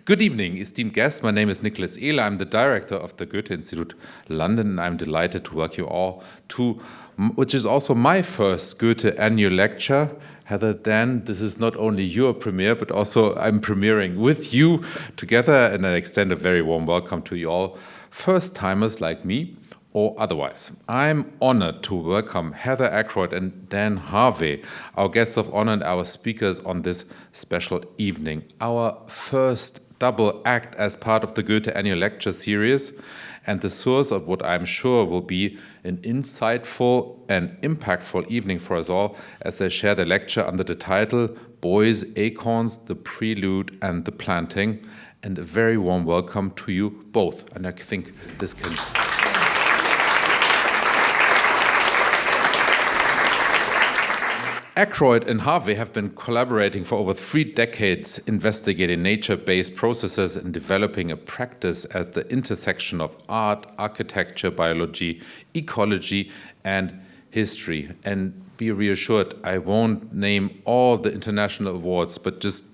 Good evening, esteemed guests. My name is Nicholas Ehle. I'm the director of the Goethe-Institut London, and I'm delighted to welcome you all to, which is also my first Goethe Annual Lecture. Heather, Dan, this is not only your premiere, but also I'm premiering with you together, and I extend a very warm welcome to you all, first-timers like me, or otherwise. I'm honored to welcome Heather Ackroyd and Dan Harvey, our guests of honor and our speakers on this special evening. Our first double act as part of the Goethe Annual Lecture series, and the source of what I'm sure will be an insightful and impactful evening for us all as they share the lecture under the title Beuys, Acorns, the Prelude and the Planting. And a very warm welcome to you both. And I think this can... Ackroyd and Harvey have been collaborating for over 3 decades, investigating nature-based processes and developing a practice at the intersection of art, architecture, biology, ecology, and history. And be reassured, I won't name all the international awards, but just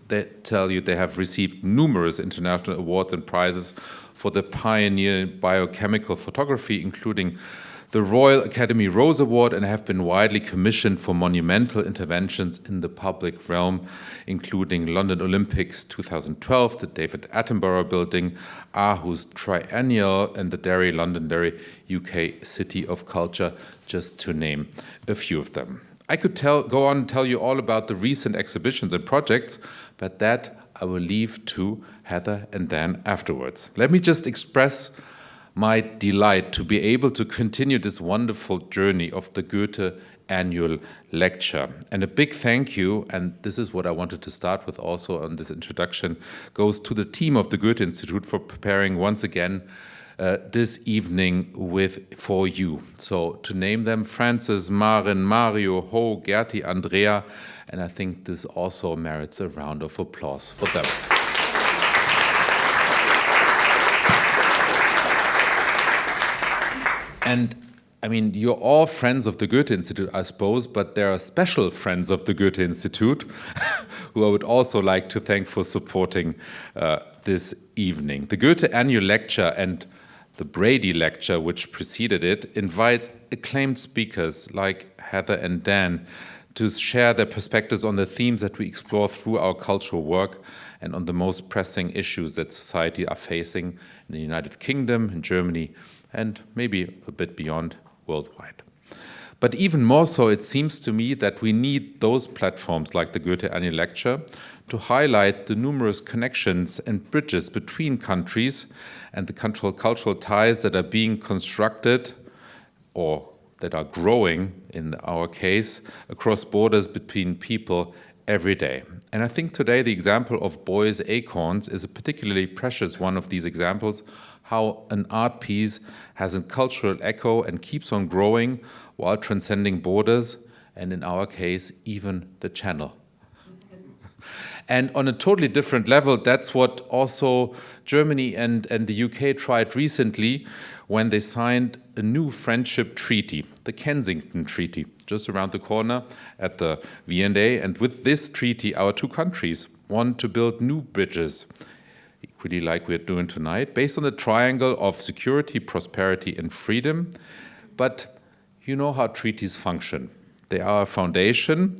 tell you they have received numerous international awards and prizes for the pioneer biochemical photography, including the Royal Academy Rose Award, and have been widely commissioned for monumental interventions in the public realm, including London Olympics 2012, the David Attenborough Building, Aarhus Triennial, and the Londonderry UK City of Culture, just to name a few of them. I could go on and tell you all about the recent exhibitions and projects, but that I will leave to Heather and Dan afterwards. Let me just express my delight to be able to continue this wonderful journey of the Goethe Annual Lecture. And a big thank you, and this is what I wanted to start with also on this introduction, goes to the team of the Goethe-Institut for preparing once again this evening for you. So to name them, Francis, Maren, Mario, Ho, Gerti, Andrea, and I think this also merits a round of applause for them. And I mean, you're all friends of the Goethe-Institut, I suppose, but there are special friends of the Goethe-Institut who I would also like to thank for supporting this evening. The Goethe Annual Lecture and the Brady Lecture, which preceded it, invites acclaimed speakers like Heather and Dan to share their perspectives on the themes that we explore through our cultural work and on the most pressing issues that society are facing in the United Kingdom, in Germany, and maybe a bit beyond worldwide. But even more so, it seems to me that we need those platforms like the Goethe Annual Lecture to highlight the numerous connections and bridges between countries and the cultural ties that are being constructed or that are growing, in our case, across borders between people every day. And I think today the example of Beuys' Acorns is a particularly precious one of these examples, how an art piece has a cultural echo and keeps on growing while transcending borders, and in our case, even the channel. And on a totally different level, that's what also Germany and the UK tried recently when they signed a new friendship treaty, the Kensington Treaty, just around the corner at the V&A. And with this treaty, our two countries want to build new bridges, equally like we're doing tonight, based on the triangle of security, prosperity, and freedom. But you know how treaties function. They are a foundation,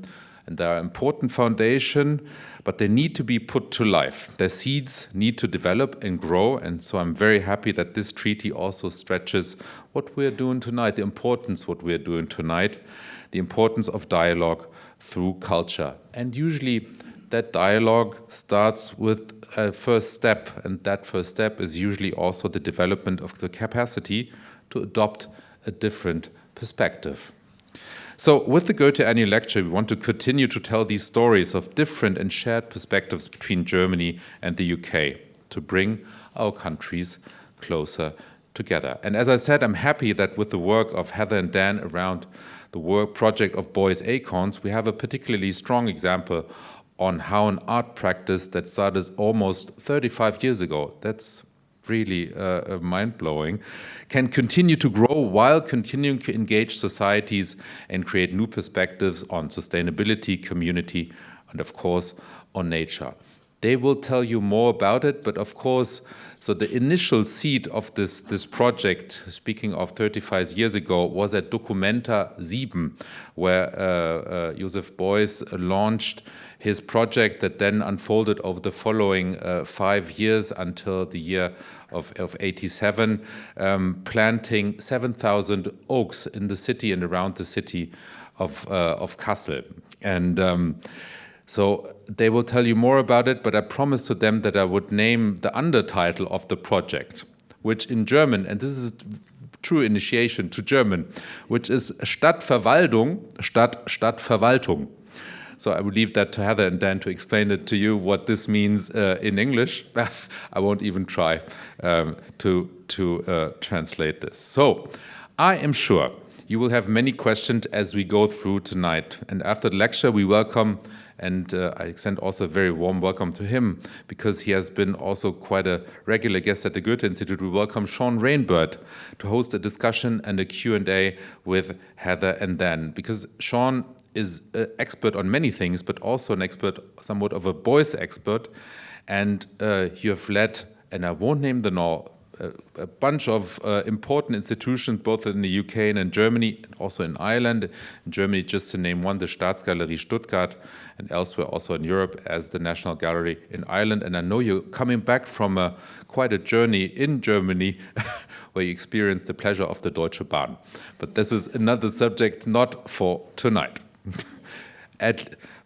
and they are an important foundation, but they need to be put to life. Their seeds need to develop and grow, and so I'm very happy that this treaty also stretches what we're doing tonight, the importance of what we're doing tonight, the importance of dialogue through culture. And usually that dialogue starts with a first step, and that first step is usually also the development of the capacity to adopt a different perspective. So with the Goethe Annual Lecture, we want to continue to tell these stories of different and shared perspectives between Germany and the UK to bring our countries closer together. And as I said, I'm happy that with the work of Heather and Dan around the work project of Beuys Acorns, we have a particularly strong example on how an art practice that started almost 35 years ago, that's really mind-blowing, can continue to grow while continuing to engage societies and create new perspectives on sustainability, community, and of course, on nature. They will tell you more about it, but of course, so the initial seed of this project, speaking of 35 years ago, was at Documenta 7, where Joseph Beuys launched his project that then unfolded over the following 5 years until the year of 87, planting 7,000 oaks in the city and around the city of Kassel. And so they will tell you more about it, but I promised to them that I would name the undertitle of the project, which in German, and this is true initiation to German, which is Stadtverwaltung statt Stadtverwaltung. So I would leave that to Heather and Dan to explain it to you what this means in English. I won't even try to translate this. So I am sure you will have many questions as we go through tonight. And after the lecture, we welcome, and I extend also a very warm welcome to him, because he has been also quite a regular guest at the Goethe-Institut. We welcome Sean Rainbird to host a discussion and a Q&A with Heather and Dan, because Sean is an expert on many things, but also an expert, somewhat of a Beuys expert. And you have led, and I won't name them all, a bunch of important institutions, both in the UK and in Germany, and also in Ireland. In Germany, just to name one, the Staatsgalerie Stuttgart, and elsewhere also in Europe as the National Gallery in Ireland. And I know you're coming back from quite a journey in Germany where you experienced the pleasure of the Deutsche Bahn. But this is another subject not for tonight.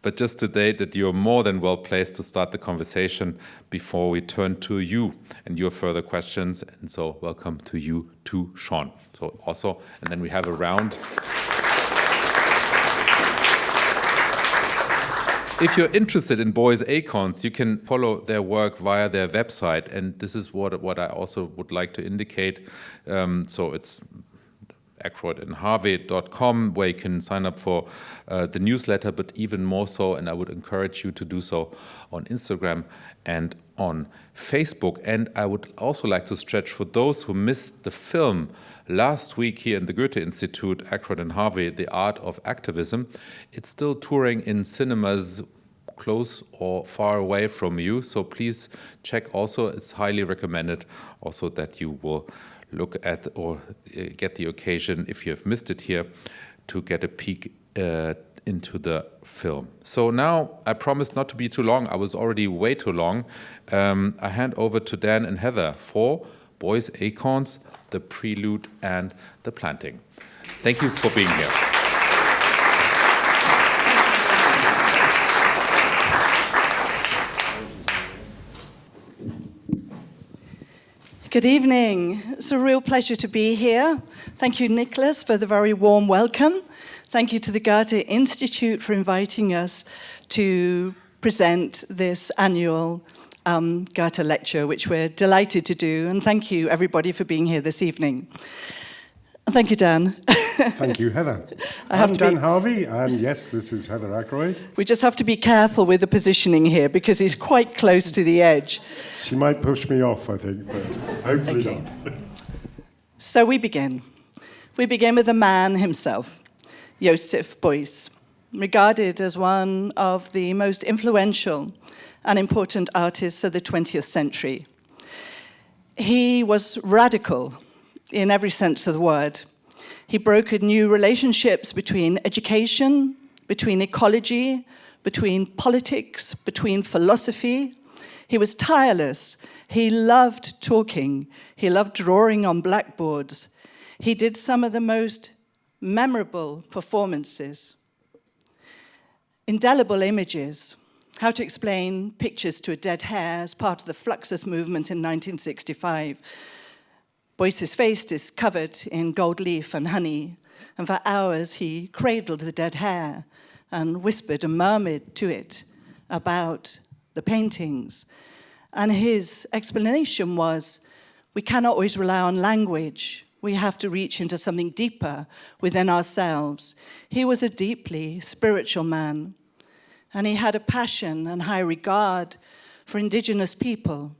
But just today that you're more than well placed to start the conversation before we turn to you and your further questions. And so welcome to you too, Sean. So also, and then we have a round. If you're interested in Beuys Acorns, you can follow their work via their website. And this is what I also would like to indicate. So it's ackroydandharvey.com, where you can sign up for the newsletter, but even more so, and I would encourage you to do so on Instagram and on Facebook. And I would also like to stretch for those who missed the film last week here in the Goethe-Institut, Ackroyd and Harvey, The Art of Activism. It's still touring in cinemas close or far away from you, so please check also. It's highly recommended also that you will look at or get the occasion, if you have missed it here, to get a peek into the film. So now, I promised not to be too long. I was already way too long. I hand over to Dan and Heather for Beuys Acorns, the Prelude and the Planting. Thank you for being here. Good evening. It's a real pleasure to be here. Thank you, Nicholas, for the very warm welcome. Thank you to the Goethe-Institut for inviting us to present this annual Goethe Lecture, which we're delighted to do. And thank you, everybody, for being here this evening. And thank you, Dan. Thank you, Heather. I'm Dan Harvey, and yes, this is Heather Ackroyd. We just have to be careful with the positioning here because he's quite close to the edge. She might push me off, I think, but hopefully not. So we begin. We begin with the man himself, Joseph Beuys, regarded as one of the most influential and important artists of the 20th century. He was radical in every sense of the word. He brokered new relationships between education, between ecology, between politics, between philosophy. He was tireless. He loved talking. He loved drawing on blackboards. He did some of the most memorable performances. Indelible images. How to explain pictures to a dead hare as part of the Fluxus movement in 1965. Beuys's face is covered in gold leaf and honey, and for hours he cradled the dead hare and whispered and murmured to it about the paintings. And his explanation was, we cannot always rely on language. We have to reach into something deeper within ourselves. He was a deeply spiritual man, and he had a passion and high regard for indigenous people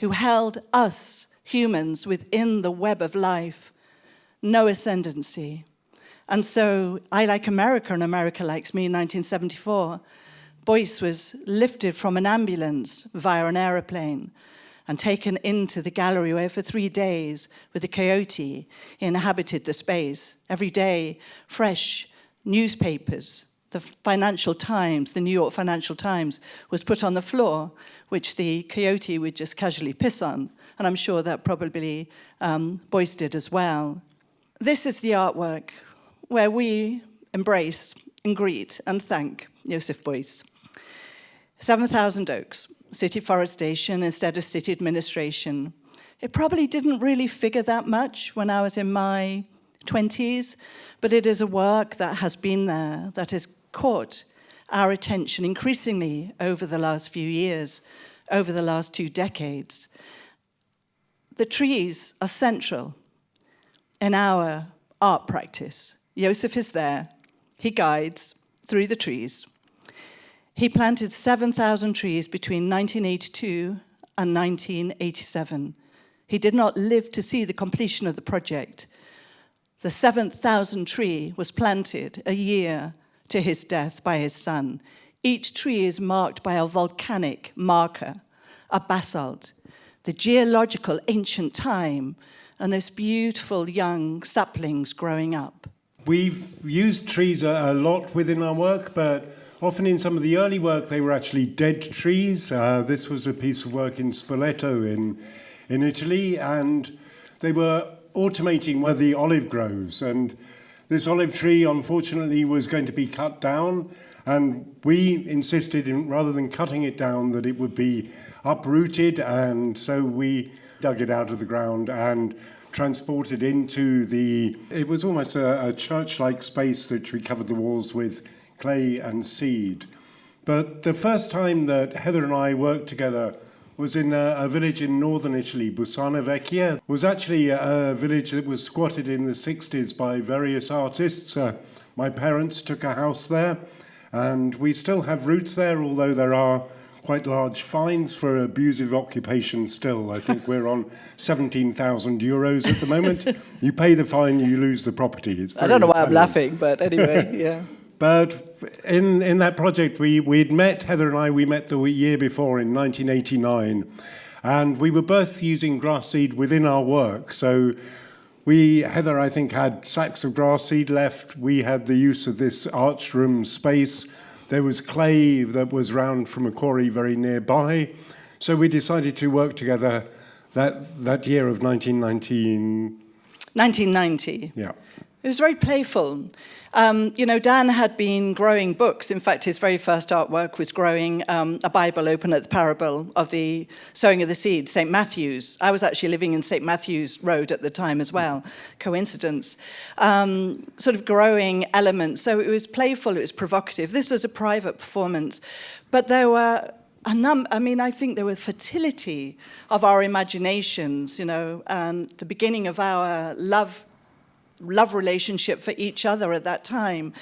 who held us humans within the web of life, no ascendancy. And so I like America, and America likes me in 1974. Beuys was lifted from an ambulance via an aeroplane and taken into the gallery where for 3 days with a coyote he inhabited the space. Every day, fresh newspapers, the Financial Times, the New York Financial Times, was put on the floor, which the coyote would just casually piss on. And I'm sure that probably Beuys did as well. This is the artwork where we embrace and greet and thank Joseph Beuys. 7,000 oaks, city forestation instead of city administration. It probably didn't really figure that much when I was in my 20s, but it is a work that has been there, that has caught our attention increasingly over the last few years, over the last 2 decades. The trees are central in our art practice. Joseph is there. He guides through the trees. He planted 7,000 trees between 1982 and 1987. He did not live to see the completion of the project. The 7,000th tree was planted a year to his death by his son. Each tree is marked by a volcanic marker, a basalt, the geological ancient time, and this beautiful young saplings growing up. We've used trees a lot within our work, but often in some of the early work they were actually dead trees. This was a piece of work in Spoleto in Italy, and they were automating one of the olive groves, and this olive tree unfortunately was going to be cut down, and we insisted, rather than cutting it down, that it would be uprooted, and so we dug it out of the ground and transported into it was almost a church-like space that we covered the walls with clay and seed. But the first time that Heather and I worked together was in a village in northern Italy, Bussana Vecchia. It was actually a village that was squatted in the 60s by various artists. My parents took a house there, and we still have roots there, although there are quite large fines for abusive occupation still. I think we're on 17,000 euros at the moment. You pay the fine, you lose the property. I don't know why I'm laughing, but anyway, yeah. But in that project, we'd met, Heather and I, we met the year before in 1989, and we were both using grass seed within our work. So Heather, I think, had sacks of grass seed left. We had the use of this arched room space. There was clay that was round from a quarry very nearby. So we decided to work together that year of 1990. Yeah. It was very playful. Dan had been growing books. In fact, his very first artwork was growing a Bible open at the parable of the sowing of the seed, St. Matthew's. I was actually living in St. Matthew's Road at the time as well. Coincidence. Sort of growing elements. So it was playful, it was provocative. This was a private performance. But there were I think there was fertility of our imaginations, and the beginning of our love relationship for each other at that time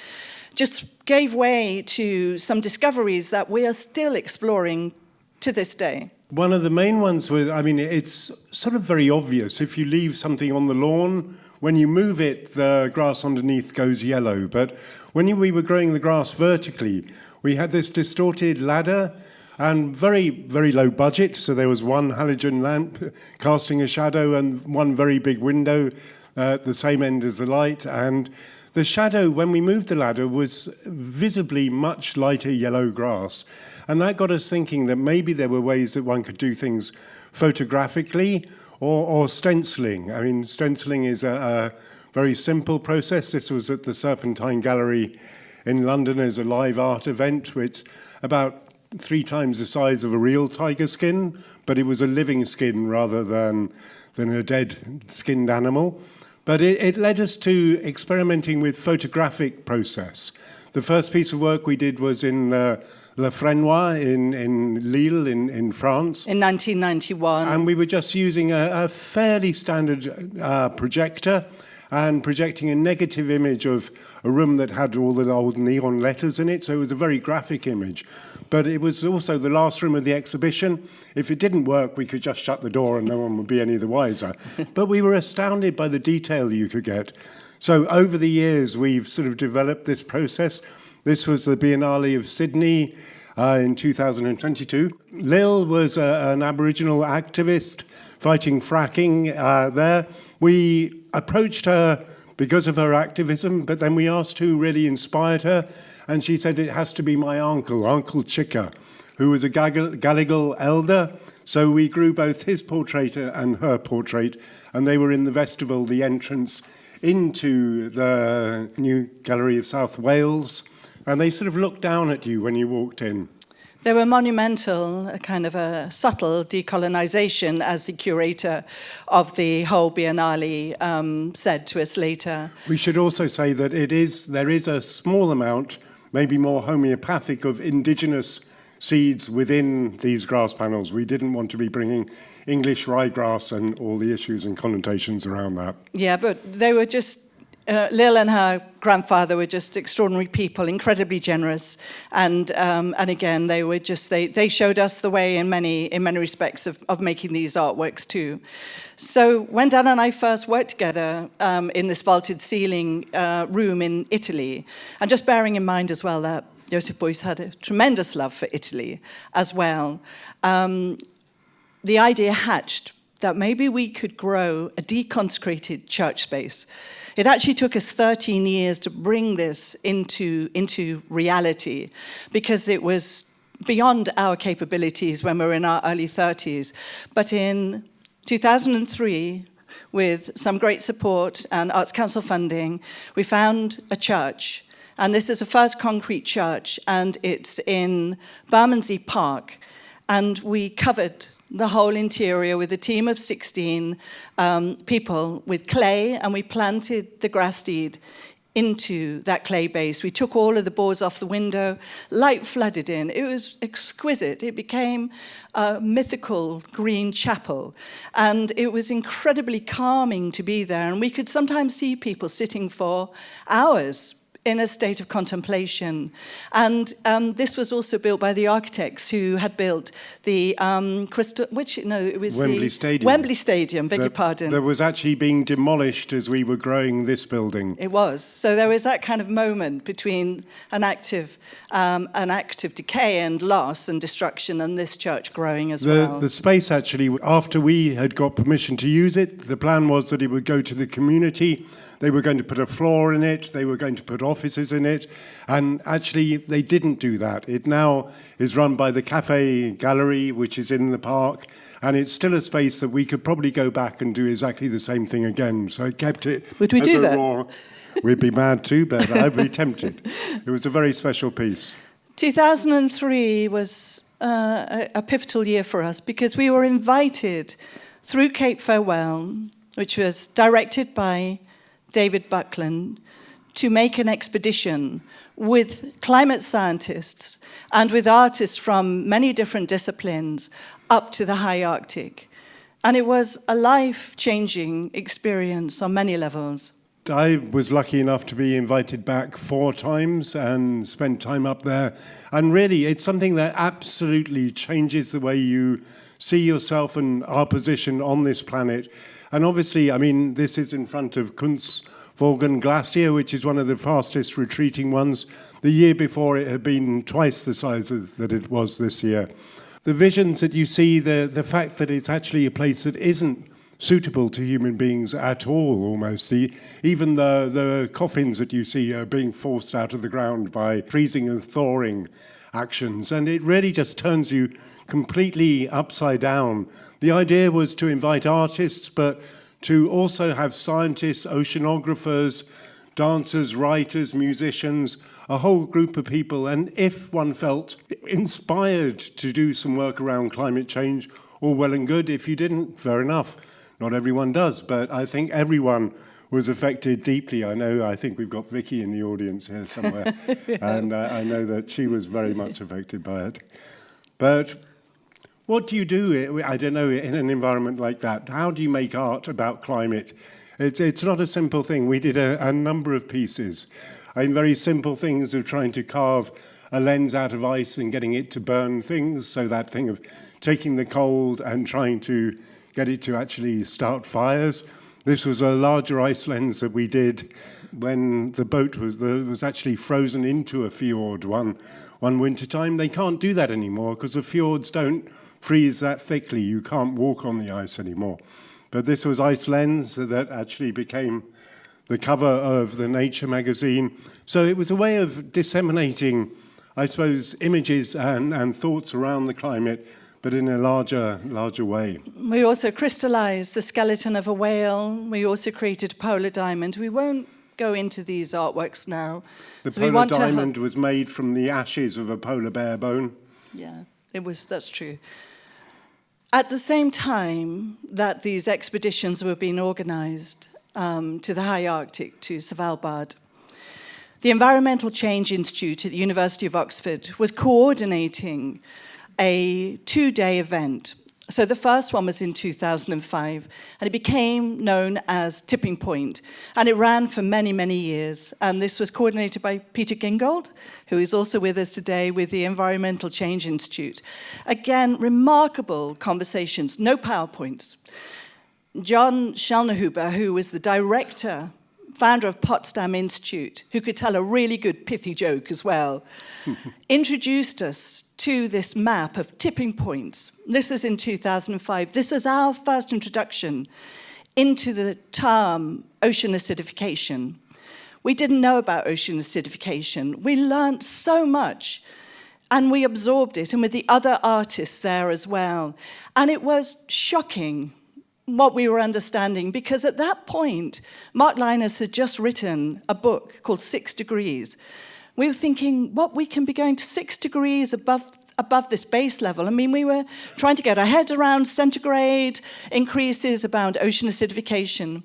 just gave way to some discoveries that we are still exploring to this day. One of the main ones was, it's sort of very obvious. If you leave something on the lawn, when you move it, the grass underneath goes yellow. But when we were growing the grass vertically, we had this distorted ladder and very, very low budget. So there was one halogen lamp casting a shadow and one very big window at the same end as the light, and the shadow, when we moved the ladder, was visibly much lighter yellow grass, and that got us thinking that maybe there were ways that one could do things photographically or stenciling. Stenciling is a very simple process. This was at the Serpentine Gallery in London as a live art event, which about 3 times the size of a real tiger skin, but it was a living skin rather than a dead skinned animal. But it led us to experimenting with photographic process. The first piece of work we did was in Le Fresnoy in Lille in France. In 1991. And we were just using a fairly standard projector and projecting a negative image of a room that had all the old neon letters in it. So it was a very graphic image. But it was also the last room of the exhibition. If it didn't work, we could just shut the door and no one would be any the wiser. But we were astounded by the detail you could get. So over the years, we've sort of developed this process. This was the Biennale of Sydney. in 2022. Lil was an Aboriginal activist fighting fracking there. We approached her because of her activism, but then we asked who really inspired her, and she said it has to be my uncle, Uncle Chicka, who was a Gadigal elder. So we grew both his portrait and her portrait, and they were in the vestibule, the entrance into the new Gallery of South Wales, and they sort of looked down at you when you walked in. They were monumental, a kind of a subtle decolonisation, as the curator of the whole Biennale said to us later. We should also say that there is a small amount, maybe more homeopathic, of indigenous seeds within these grass panels. We didn't want to be bringing English ryegrass and all the issues and connotations around that. Yeah, but they were just, Lil and her grandfather were just extraordinary people, incredibly generous, and again they showed us the way in many respects of making these artworks too. So when Dan and I first worked together in this vaulted ceiling room in Italy, and just bearing in mind as well that Joseph Beuys had a tremendous love for Italy as well, the idea hatched that maybe we could grow a deconsecrated church space. It actually took us 13 years to bring this into reality, because it was beyond our capabilities when we were in our early 30s. But in 2003, with some great support and Arts Council funding, we found a church. And this is the first concrete church, and it's in Bermondsey Park. And we covered the whole interior with a team of 16 people with clay, and we planted the grass seed into that clay base. We took all of the boards off the window, light flooded in. It was exquisite. It became a mythical green chapel, and it was incredibly calming to be there. And we could sometimes see people sitting for hours in a state of contemplation. And this was also built by the architects who had built the Wembley Stadium. Wembley Stadium, beg your pardon. That was actually being demolished as we were growing this building. It was. So there was that kind of moment between an active decay and loss and destruction, and this church growing as well. The space actually, after we had got permission to use it, the plan was that it would go to the community. They were going to put a floor in it, they were going to put offices in it, and actually they didn't do that. It now is run by the Cafe Gallery, which is in the park, and it's still a space that we could probably go back and do exactly the same thing again. So it kept it. Would we do that? Raw. We'd be mad too, but I'd be tempted. It was a very special piece. 2003 was a pivotal year for us, because we were invited through Cape Farewell, which was directed by David Buckland, to make an expedition with climate scientists and with artists from many different disciplines up to the high Arctic. And it was a life-changing experience on many levels. I was lucky enough to be invited back 4 times and spent time up there. And really, it's something that absolutely changes the way you see yourself and our position on this planet. And obviously, I mean, this is in front of Kunstvorgen Glacier, which is one of the fastest retreating ones. The year before, it had been twice the size that it was this year. The visions that you see, the fact that it's actually a place that isn't suitable to human beings at all, almost. Even the coffins that you see are being forced out of the ground by freezing and thawing actions. And it really just turns you completely upside down. The idea was to invite artists, but to also have scientists, oceanographers, dancers, writers, musicians, a whole group of people. And if one felt inspired to do some work around climate change, all well and good. If you didn't, fair enough. Not everyone does, but I think everyone was affected deeply. I think we've got Vicky in the audience here somewhere, and I know that she was very much affected by it. But what do you do, I don't know, in an environment like that? How do you make art about climate? It's not a simple thing. We did a number of pieces. Very simple things of trying to carve a lens out of ice and getting it to burn things. So that thing of taking the cold and trying to get it to actually start fires. This was a larger ice lens that we did when the boat was actually frozen into a fjord one winter time. They can't do that anymore because the fjords don't freeze that thickly. You can't walk on the ice anymore. But this was ice lens that actually became the cover of the Nature magazine. So it was a way of disseminating, I suppose, images and thoughts around the climate, but in a larger way. We also crystallized the skeleton of a whale. We also created a polar diamond. We won't go into these artworks now. The polar diamond was made from the ashes of a polar bear bone. Yeah, that's true. At the same time that these expeditions were being organized to the high Arctic, to Svalbard, the Environmental Change Institute at the University of Oxford was coordinating a 2-day event. So the first one was in 2005, and it became known as Tipping Point, and it ran for many, many years. And this was coordinated by Peter Gingold, who is also with us today with the Environmental Change Institute. Again, remarkable conversations, no PowerPoints. John Schellnerhuber, who was the director, founder of Potsdam Institute, who could tell a really good pithy joke as well, introduced us to this map of tipping points. This is in 2005. This was our first introduction into the term ocean acidification. We didn't know about ocean acidification. We learned so much, and we absorbed it, and with the other artists there as well. And it was shocking what we were understanding, because at that point, Mark Linus had just written a book called 6 Degrees. We were thinking, what, we can be going to 6 degrees above this base level? I mean, we were trying to get our heads around centigrade increases, about ocean acidification.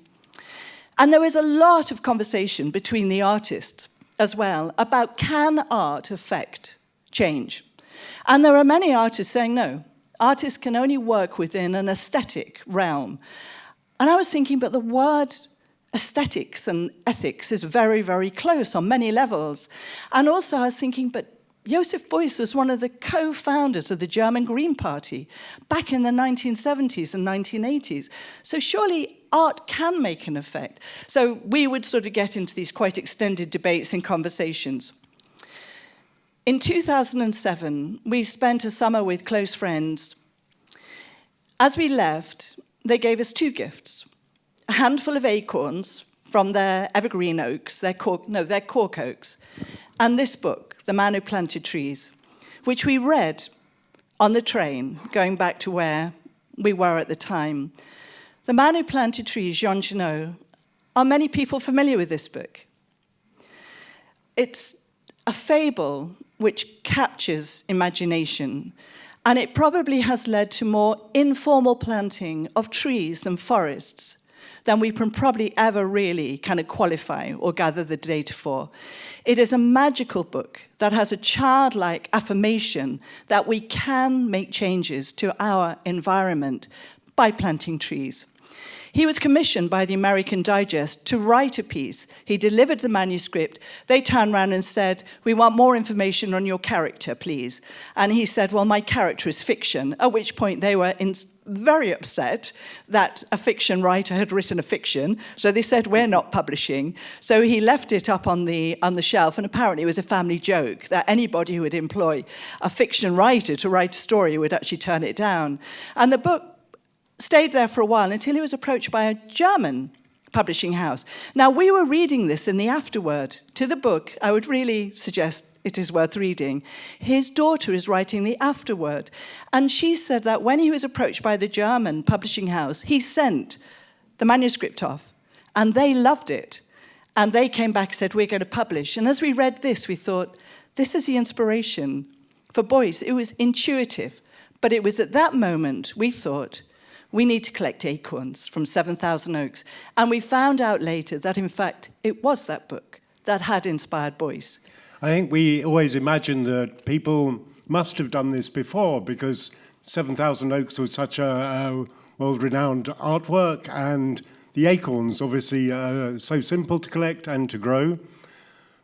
And there was a lot of conversation between the artists as well about, can art affect change? And there are many artists saying no. Artists can only work within an aesthetic realm. And I was thinking, but the word aesthetics and ethics is very, very close on many levels. And also I was thinking, but Joseph Beuys was one of the co-founders of the German Green Party back in the 1970s and 1980s. So surely art can make an effect. So we would sort of get into these quite extended debates and conversations. In 2007, we spent a summer with close friends. As we left, they gave us 2 gifts. A handful of acorns from their evergreen oaks, their cork oaks, and this book, The Man Who Planted Trees, which we read on the train going back to where we were at the time. The Man Who Planted Trees, Jean Genot. Are many people familiar with this book? It's a fable which captures imagination, and it probably has led to more informal planting of trees and forests than we can probably ever really kind of qualify or gather the data for. It is a magical book that has a childlike affirmation that we can make changes to our environment by planting trees. He was commissioned by the American Digest to write a piece. He delivered the manuscript. They turned around and said, "We want more information on your character, please." And he said, "Well, my character is fiction," at which point they were very upset that a fiction writer had written a fiction. So they said, "We're not publishing." So he left it up on the shelf, and apparently it was a family joke that anybody who would employ a fiction writer to write a story would actually turn it down. And the book stayed there for a while until he was approached by a German publishing house. Now, we were reading this in the afterword to the book. I would really suggest it is worth reading. His daughter is writing the afterword, and she said that when he was approached by the German publishing house, he sent the manuscript off, and they loved it. And they came back and said, "We're going to publish." And as we read this, we thought, this is the inspiration for Beuys. It was intuitive, but it was at that moment we thought, we need to collect acorns from 7,000 oaks. And we found out later that, in fact, it was that book that had inspired Beuys. I think we always imagined that people must have done this before, because 7,000 oaks was such a world-renowned artwork, and the acorns, obviously, are so simple to collect and to grow.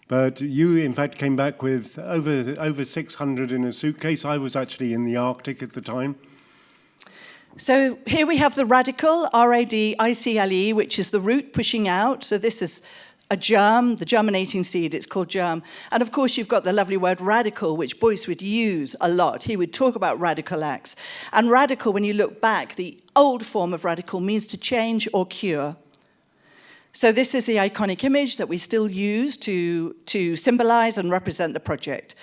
But you, in fact, came back with over 600 in a suitcase. I was actually in the Arctic at the time. So here we have the radicle, R-A-D-I-C-L-E, which is the root pushing out. So this is a germ, the germinating seed, it's called germ. And of course, you've got the lovely word radical, which Beuys would use a lot. He would talk about radical acts. And radical, when you look back, the old form of radical means to change or cure. So this is the iconic image that we still use to symbolize and represent the project.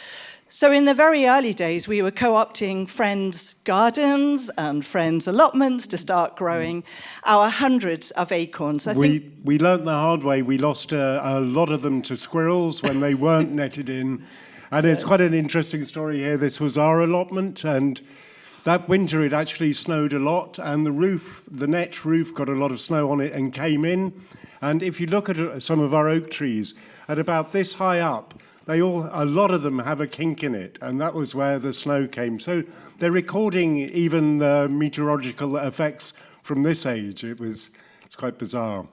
So in the very early days, we were co-opting friends' gardens and friends' allotments to start growing our hundreds of acorns. We learnt the hard way. We lost a lot of them to squirrels when they weren't netted in. And it's quite an interesting story here. This was our allotment, and that winter it actually snowed a lot, and the net roof got a lot of snow on it and came in. And if you look at some of our oak trees, at about this high up, a lot of them have a kink in it, and that was where the snow came. So they're recording even the meteorological effects from this age. It's quite bizarre.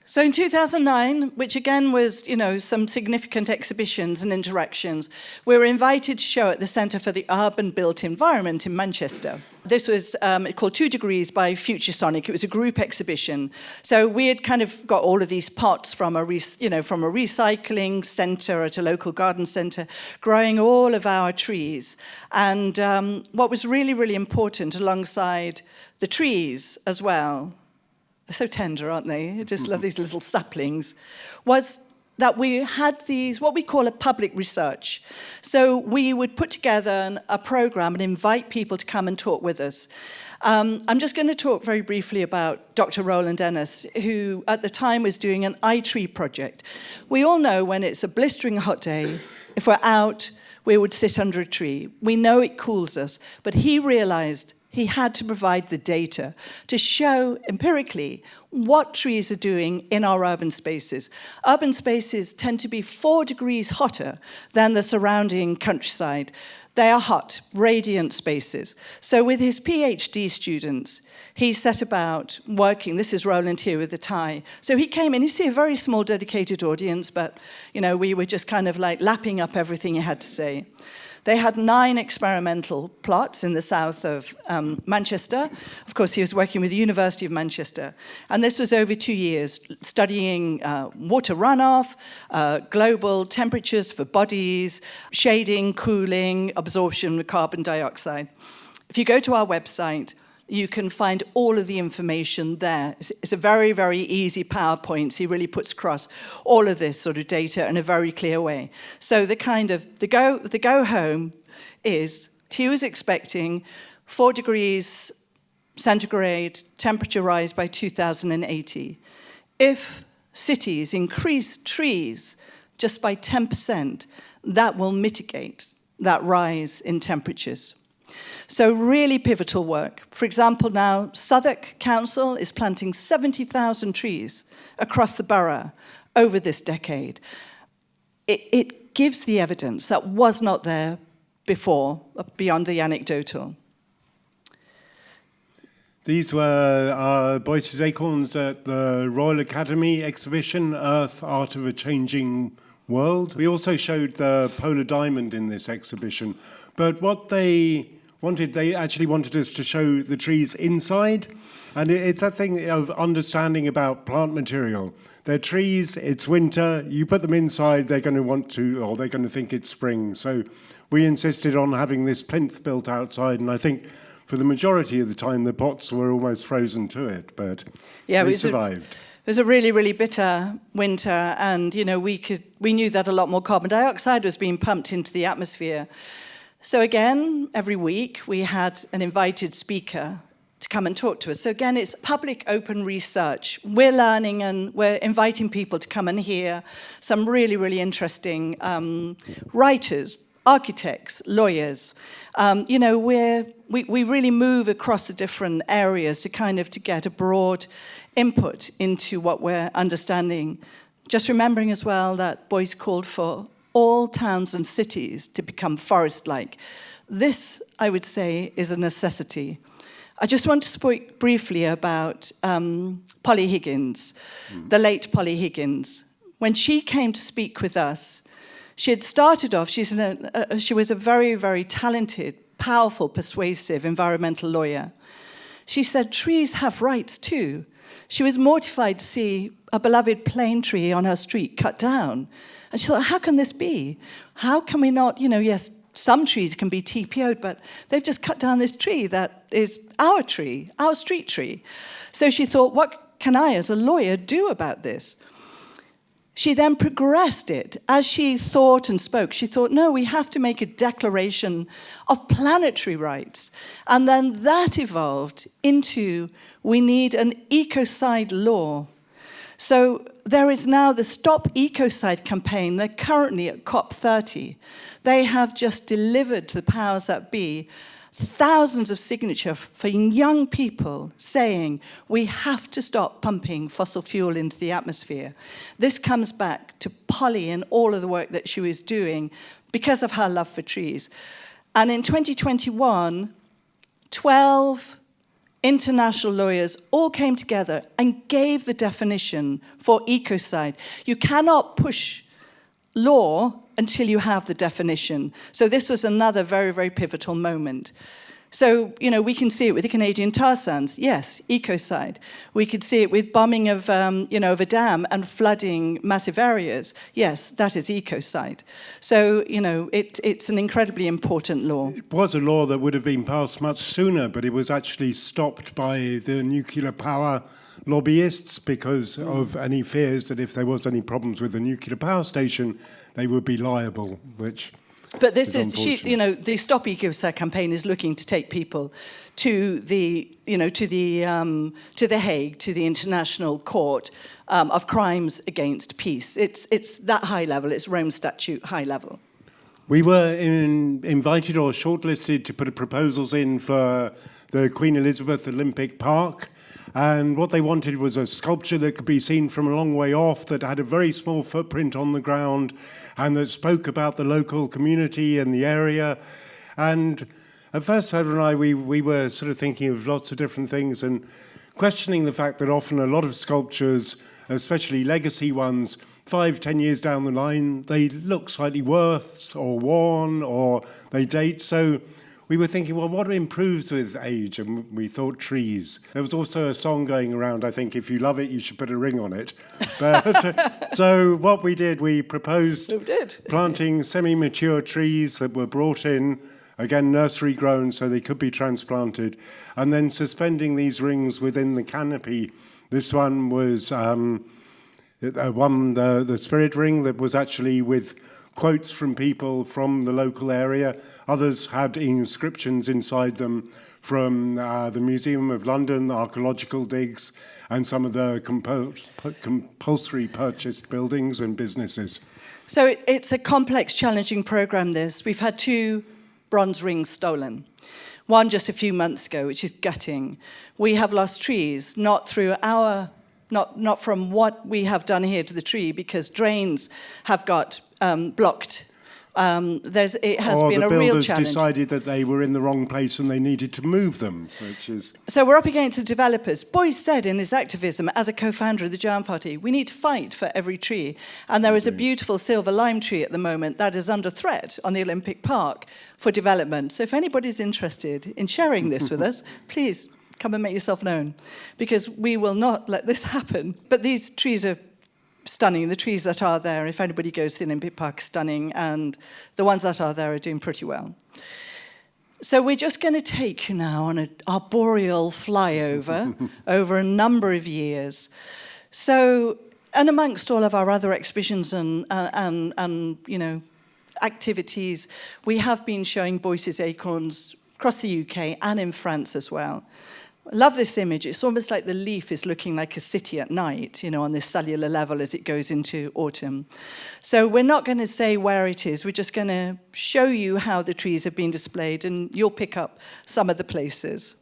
So in 2009, which again was, some significant exhibitions and interactions, we were invited to show at the Centre for the Urban Built Environment in Manchester. This was called 2 Degrees by Futuresonic. It was a group exhibition. So we had kind of got all of these pots from a recycling centre at a local garden centre, growing all of our trees. And what was really, really important alongside the trees as well, they're so tender, aren't they? I just love these little saplings, was that we had these, what we call a public research. So we would put together a program and invite people to come and talk with us. I'm just going to talk very briefly about Dr. Roland Ennis, who at the time was doing an iTree project. We all know when it's a blistering hot day, if we're out, we would sit under a tree. We know it cools us, but he realized he had to provide the data to show empirically what trees are doing in our urban spaces. Urban spaces tend to be 4 degrees hotter than the surrounding countryside. They are hot, radiant spaces. So with his PhD students, he set about working. This is Roland here with the tie. So he came in, you see a very small dedicated audience, but we were just kind of like lapping up everything he had to say. They had 9 experimental plots in the south of Manchester. Of course, he was working with the University of Manchester. And this was over 2 years, studying water runoff, global temperatures for bodies, shading, cooling, absorption of carbon dioxide. If you go to our website, you can find all of the information there. It's a very, very easy PowerPoint. He really puts across all of this sort of data in a very clear way. So the go home is, he was expecting 4 degrees centigrade temperature rise by 2080. If cities increase trees just by 10%, that will mitigate that rise in temperatures. So really pivotal work. For example, now Southwark Council is planting 70,000 trees across the borough over this decade. It gives the evidence that was not there before, beyond the anecdotal. These were Beuys's Acorns at the Royal Academy exhibition, Earth, Art of a Changing World. We also showed the polar diamond in this exhibition, but what they actually wanted us to show the trees inside, and it's that thing of understanding about plant material. They're trees, it's winter, you put them inside, they're going to think it's spring. So we insisted on having this plinth built outside, and I think for the majority of the time the pots were almost frozen to it, but we survived. It was a really, really bitter winter, and we knew that a lot more carbon dioxide was being pumped into the atmosphere. So again, every week we had an invited speaker to come and talk to us. So again, it's public open research. We're learning and we're inviting people to come and hear some really, really interesting writers, architects, lawyers. We really move across the different areas to get a broad input into what we're understanding. Just remembering as well that Beuys called for all towns and cities to become forest-like. This, I would say, is a necessity. I just want to speak briefly about Polly Higgins, the late Polly Higgins. When she came to speak with us, she had started off, she was a very, very talented, powerful, persuasive environmental lawyer. She said, trees have rights too. She was mortified to see a beloved plane tree on her street cut down. And she thought, how can this be? How can we not, yes, some trees can be TPO'd, but they've just cut down this tree that is our tree, our street tree. So she thought, what can I, as a lawyer, do about this? She then progressed it. As she thought and spoke, she thought, no, we have to make a declaration of planetary rights. And then that evolved into, we need an ecocide law. So there is now the Stop Ecocide campaign. They're currently at COP30. They have just delivered to the powers that be thousands of signatures for young people saying we have to stop pumping fossil fuel into the atmosphere. This comes back to Polly and all of the work that she was doing because of her love for trees. And in 2021, 12 international lawyers all came together and gave the definition for ecocide. You cannot push law until you have the definition. So this was another very, very pivotal moment. So, we can see it with the Canadian tar sands. Yes, ecocide. We could see it with bombing of, of a dam and flooding massive areas. Yes, that is ecocide. So, it's an incredibly important law. It was a law that would have been passed much sooner, but it was actually stopped by the nuclear power lobbyists because of any fears that if there was any problems with the nuclear power station, they would be liable, which... But this is, the Stop Ecocide campaign is looking to take people to the Hague, to the International Court of Crimes Against Peace. It's that high level. It's Rome Statute high level. We were invited or shortlisted to put proposals in for the Queen Elizabeth Olympic Park. And what they wanted was a sculpture that could be seen from a long way off, that had a very small footprint on the ground, and that spoke about the local community and the area. And at first, Heather and I, we were sort of thinking of lots of different things and questioning the fact that often a lot of sculptures, especially legacy ones, 5-10 years down the line, they look slightly worse or worn or they date. So we were thinking, well, what improves with age? And we thought trees. There was also a song going around, I think, if you love it, you should put a ring on it. But, so what we did, we proposed planting semi-mature trees that were brought in, again, nursery grown, so they could be transplanted, and then suspending these rings within the canopy. This one was the spirit ring that was actually with quotes from people from the local area. Others had inscriptions inside them from the Museum of London, the archaeological digs, and some of the compulsory purchased buildings and businesses. So it's a complex, challenging program, this. We've had 2 bronze rings stolen. One just a few months ago, which is gutting. We have lost trees, not through our... Not from what we have done here to the tree, because drains have got blocked. It has been a real challenge. Or the builders decided that they were in the wrong place and they needed to move them, which is... So we're up against the developers. Beuys said in his activism, as a co-founder of the Giant Party, we need to fight for every tree. And there is a beautiful silver lime tree at the moment that is under threat on the Olympic Park for development. So if anybody's interested in sharing this with us, please... come and make yourself known, because we will not let this happen. But these trees are stunning. The trees that are there, if anybody goes to the Olympic Park, stunning, and the ones that are there are doing pretty well. So we're just going to take you now on an arboreal flyover over a number of years. So, and amongst all of our other exhibitions and activities, we have been showing Beuys's Acorns across the UK and in France as well. I love this image. It's almost like the leaf is looking like a city at night, on this cellular level as it goes into autumn. So we're not going to say where it is. We're just going to show you how the trees have been displayed, and you'll pick up some of the places.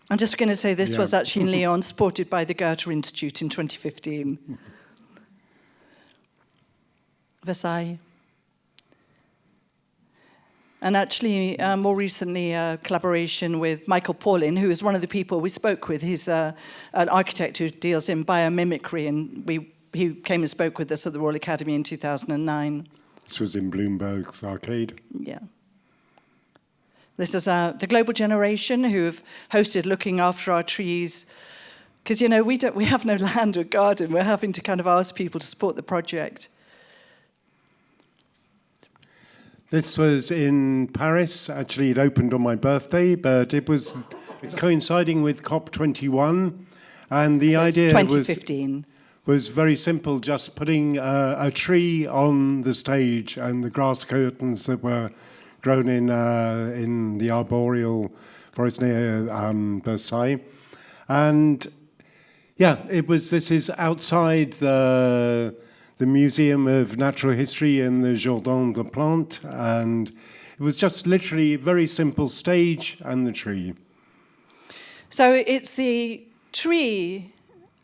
I'm just going to say this was actually in Lyon, supported by the Goethe-Institut in 2015. Versailles. And actually, more recently, a collaboration with Michael Paulin, who is one of the people we spoke with. He's an architect who deals in biomimicry, and he came and spoke with us at the Royal Academy in 2009. This was in Bloomberg's arcade. Yeah. This is the Global Generation who have hosted Looking After Our Trees. Because, you know, we have no land or garden. We're having to kind of ask people to support the project. This was in Paris. Actually, it opened on my birthday, but it was coinciding with COP21. And the idea 2015. was very simple, just putting a tree on the stage and the grass curtains that were grown in the arboreal forest near Versailles. And yeah, this is outside the Museum of Natural History in the Jardin des Plantes, and it was just literally a very simple stage and the tree. So it's the tree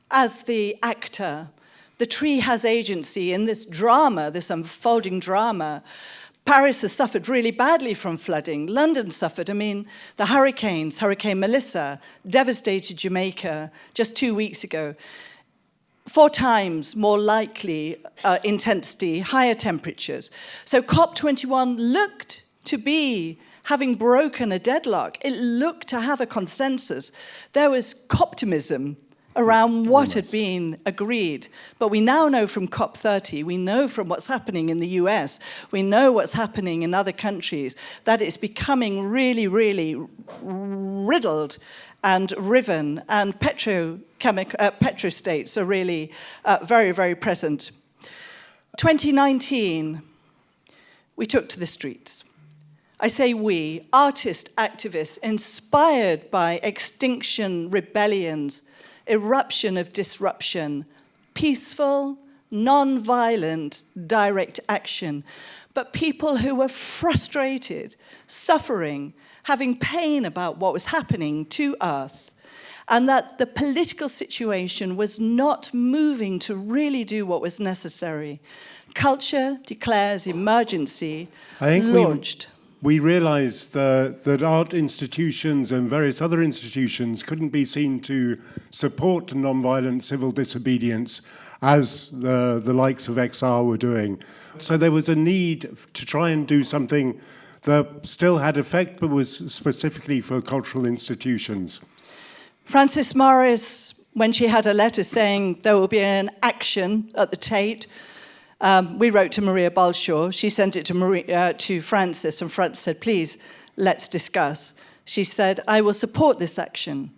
as the actor. The tree has agency in this drama, this unfolding drama. Paris has suffered really badly from flooding. London suffered. I mean, the hurricanes, Hurricane Melissa, devastated Jamaica just 2 weeks ago. 4 times more likely intensity, higher temperatures. So COP21 looked to be having broken a deadlock. It looked to have a consensus. There was optimism around what had been agreed. But we now know from COP30, we know from what's happening in the US, we know what's happening in other countries, that it's becoming really, really riddled and riven, and petrostates are really very, very present. 2019, we took to the streets. I say we, artists, activists, inspired by extinction rebellions, eruption of disruption, peaceful, non-violent, direct action, but people who were frustrated, suffering, having pain about what was happening to Earth, and that the political situation was not moving to really do what was necessary. Culture declares emergency, launched. We realized that art institutions and various other institutions couldn't be seen to support non-violent civil disobedience as the likes of XR were doing. So there was a need to try and do something that still had effect, but was specifically for cultural institutions. Frances Morris, when she had a letter saying there will be an action at the Tate, we wrote to Maria Balshaw. She sent it to Frances, and Frances said, please, let's discuss. She said, I will support this action,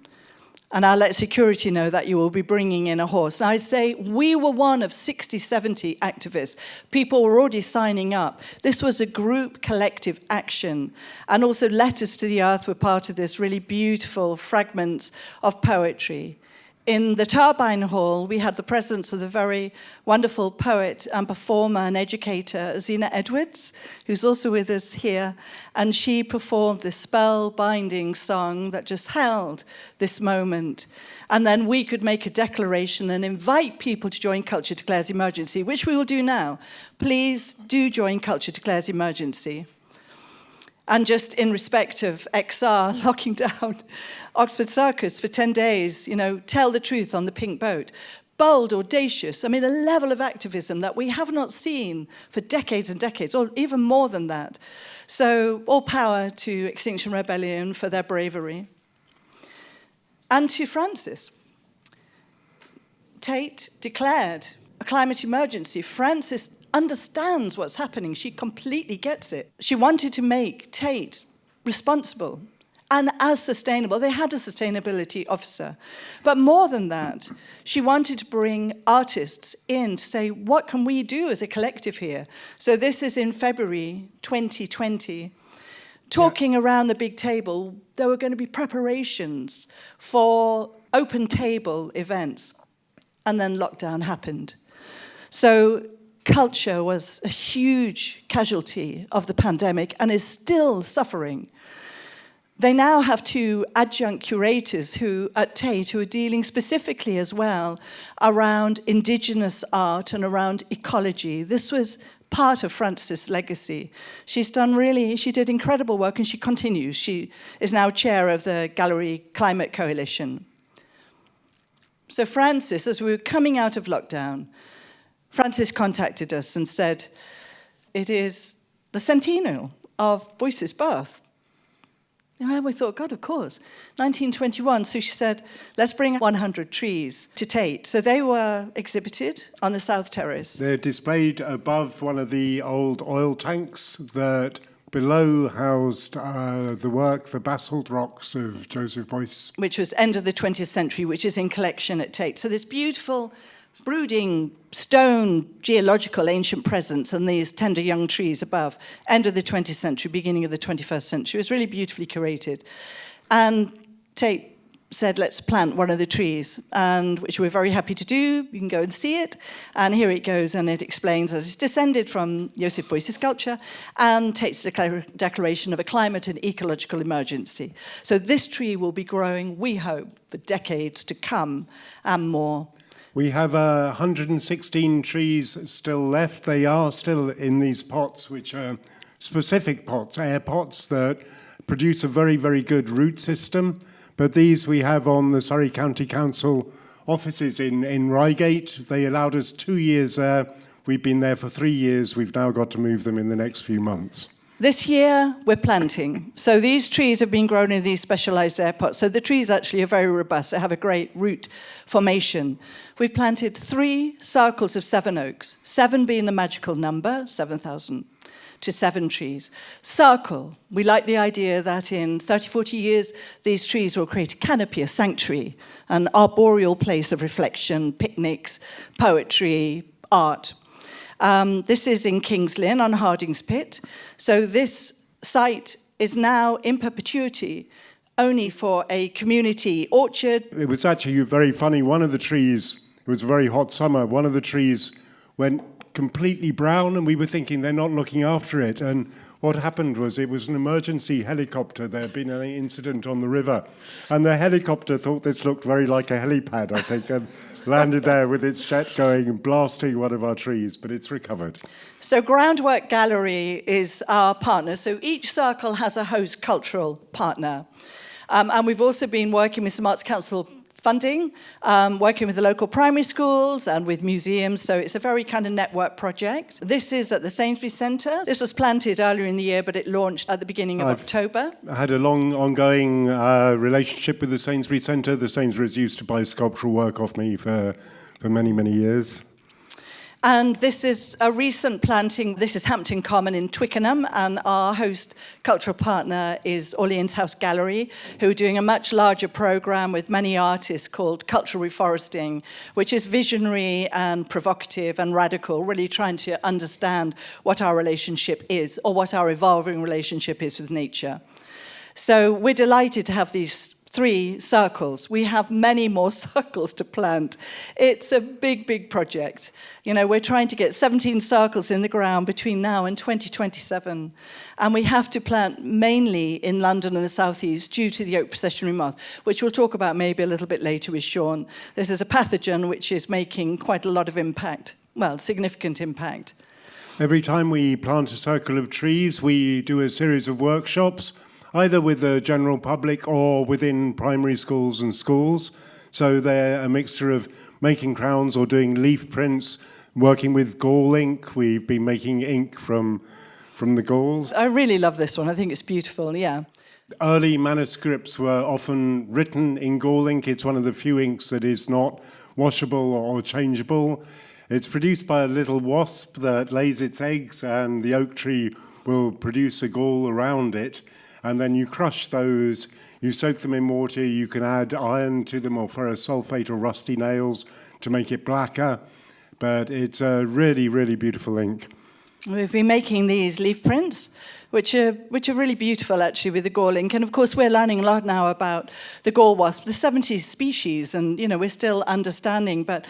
and I'll let security know that you will be bringing in a horse. Now, I say we were one of 60, 70 activists. People were already signing up. This was a group collective action, and also Letters to the Earth were part of this really beautiful fragment of poetry. In the Turbine Hall, we had the presence of the very wonderful poet and performer and educator, Zena Edwards, who's also with us here. And she performed this spell-binding song that just held this moment. And then we could make a declaration and invite people to join Culture Declares Emergency, which we will do now. Please do join Culture Declares Emergency. And just in respect of XR locking down Oxford Circus for 10 days, you know, tell the truth on the pink boat. Bold, audacious, I mean, a level of activism that we have not seen for decades and decades, or even more than that. So all power to Extinction Rebellion for their bravery. And to Frances. Tate declared a climate emergency. Frances understands what's happening. She completely gets it. She wanted to make Tate responsible and as sustainable. They had a sustainability officer. But more than that, she wanted to bring artists in to say, what can we do as a collective here? So this is in February 2020. Talking around the big table, there were going to be preparations for open table events. And then lockdown happened. So culture was a huge casualty of the pandemic and is still suffering. They now have 2 adjunct curators at Tate who are dealing specifically as well around indigenous art and around ecology. This was part of Frances' legacy. She did incredible work, and she continues. She is now chair of the Gallery Climate Coalition. So Frances, as we were coming out of lockdown, Frances contacted us and said, it is the centennial of Beuys's birth. And we thought, God, of course. 1921, so she said, let's bring 100 trees to Tate. So they were exhibited on the South Terrace. They're displayed above one of the old oil tanks that below housed the basalt rocks of Joseph Beuys. Which was end of the 20th century, which is in collection at Tate. So this beautiful, brooding stone geological ancient presence and these tender young trees above, end of the 20th century, beginning of the 21st century. It was really beautifully curated. And Tate said, let's plant one of the trees, and which we're very happy to do. You can go and see it. And here it goes, and it explains that it's descended from Joseph Beuys' sculpture and Tate's declaration of a climate and ecological emergency. So this tree will be growing, we hope, for decades to come and more. We have 116 trees still left. They are still in these pots, which are specific pots, air pots that produce a very, very good root system. But these we have on the Surrey County Council offices in Reigate. They allowed us 2 years there. We've been there for 3 years. We've now got to move them in the next few months. This year, we're planting. So these trees have been grown in these specialized air pots. So the trees actually are very robust. They have a great root formation. We've planted 3 circles of 7 oaks, 7 being the magical number, 7,000 to 7 trees. Circle, we like the idea that in 30, 40 years, these trees will create a canopy, a sanctuary, an arboreal place of reflection, picnics, poetry, art. This is in King's Lynn on Harding's Pit. So this site is now in perpetuity only for a community orchard. It was actually very funny. One of the trees, it was a very hot summer, one of the trees went completely brown, and we were thinking they're not looking after it. And what happened was it was an emergency helicopter. There had been an incident on the river, and the helicopter thought this looked very like a helipad, I think, and landed there with its jet going and blasting one of our trees, but it's recovered. So Groundwork Gallery is our partner. So each circle has a host cultural partner. And we've also been working with some Arts Council funding, working with the local primary schools and with museums, so it's a very kind of network project. This is at the Sainsbury's Centre. This was planted earlier in the year, but it launched at the beginning of October. I had a long, ongoing relationship with the Sainsbury's Centre. The Sainsbury's used to buy sculptural work off me for many, many years. And this is a recent planting. This is Hampton Common in Twickenham, and our host cultural partner is Orleans House Gallery, who are doing a much larger programme with many artists called Cultural Reforesting, which is visionary and provocative and radical, really trying to understand what our relationship is, or what our evolving relationship is with nature. So we're delighted to have these 3 circles. We have many more circles to plant. It's a big, big project. You know, we're trying to get 17 circles in the ground between now and 2027. And we have to plant mainly in London and the southeast due to the oak processionary moth, which we'll talk about maybe a little bit later with Sean. This is a pathogen which is making quite a lot of impact, well, significant impact. Every time we plant a circle of trees, we do a series of workshops, either with the general public or within primary schools and schools. So they're a mixture of making crowns or doing leaf prints, working with gall ink. We've been making ink from the galls. I really love this one. I think it's beautiful, yeah. Early manuscripts were often written in gall ink. It's one of the few inks that is not washable or changeable. It's produced by a little wasp that lays its eggs, and the oak tree will produce a gall around it. And then you crush those, you soak them in water, you can add iron to them or ferrous sulfate or rusty nails to make it blacker. But it's a really, really beautiful ink. We've been making these leaf prints, which are really beautiful, actually, with the gall ink. And, of course, we're learning a lot now about the gall wasp, the 70 species, and, you know, we're still understanding, but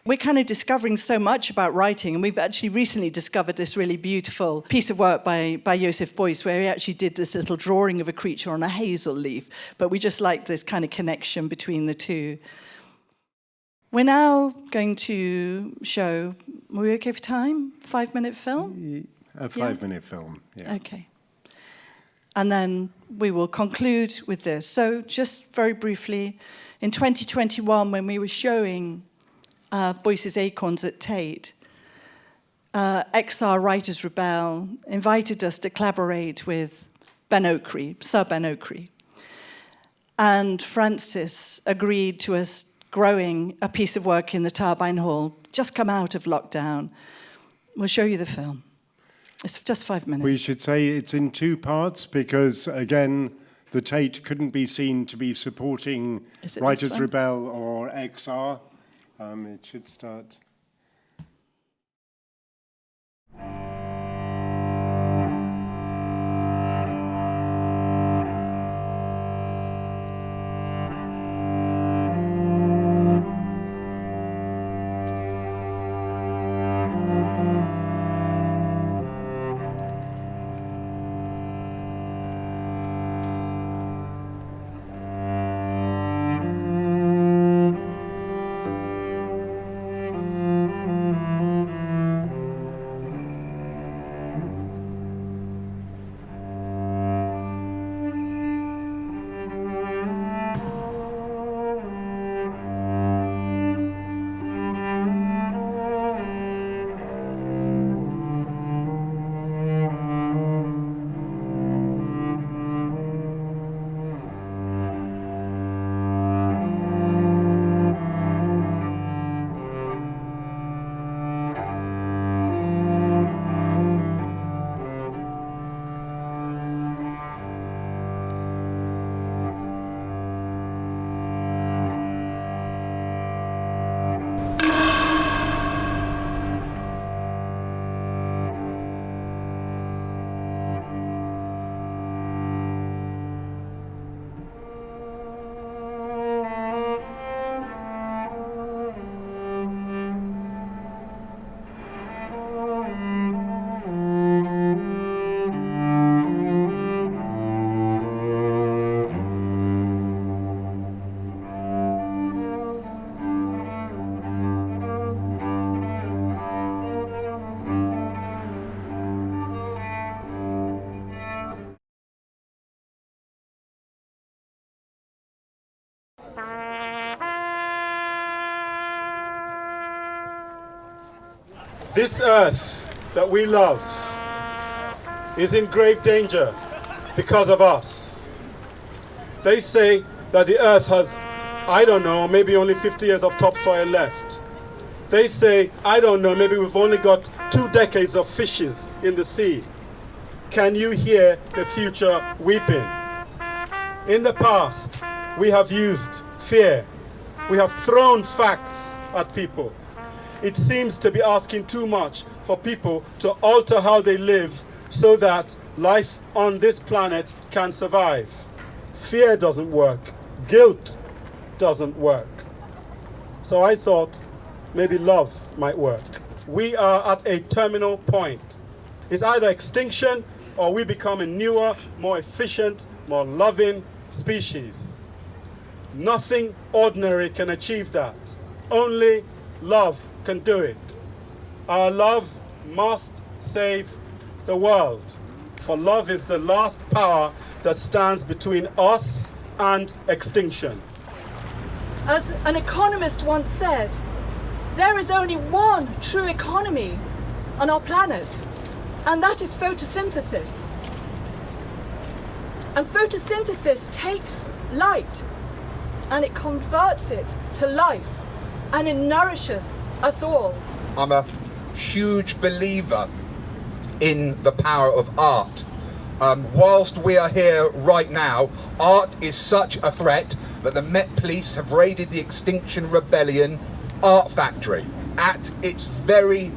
we're kind of discovering so much about writing, and we've actually recently discovered this really beautiful piece of work by Joseph Beuys, where he actually did this little drawing of a creature on a hazel leaf, but we just like this kind of connection between the two. We're now going to show Are we okay for time? 5-minute film? A 5-minute film, yeah. Okay. And then we will conclude with this. So just very briefly, in 2021, when we were showing Beuys's Acorns at Tate, XR Writers Rebel invited us to collaborate with Ben Oakrey, Sir Ben Oakrey. And Francis agreed to us growing a piece of work in the Turbine Hall, just come out of lockdown. We'll show you the film. It's just 5 minutes. We should say it's in 2 parts because, again, the Tate couldn't be seen to be supporting Writers Rebel or XR. It should start. This earth that we love is in grave danger because of us. They say that the earth has, I don't know, maybe only 50 years of topsoil left. They say, I don't know, maybe we've only got 2 decades of fishes in the sea. Can you hear the future weeping? In the past, we have used fear. We have thrown facts at people. It seems to be asking too much for people to alter how they live so that life on this planet can survive. Fear doesn't work. Guilt doesn't work. So I thought maybe love might work. We are at a terminal point. It's either extinction or we become a newer, more efficient, more loving species. Nothing ordinary can achieve that. Only love can do it. Our love must save the world, for love is the last power that stands between us and extinction. As an economist once said, there is only one true economy on our planet, and that is photosynthesis. And photosynthesis takes light and it converts it to life, and it nourishes us all. I'm a huge believer in the power of art. Whilst we are here right now, art is such a threat that the Met Police have raided the Extinction Rebellion art factory. At its very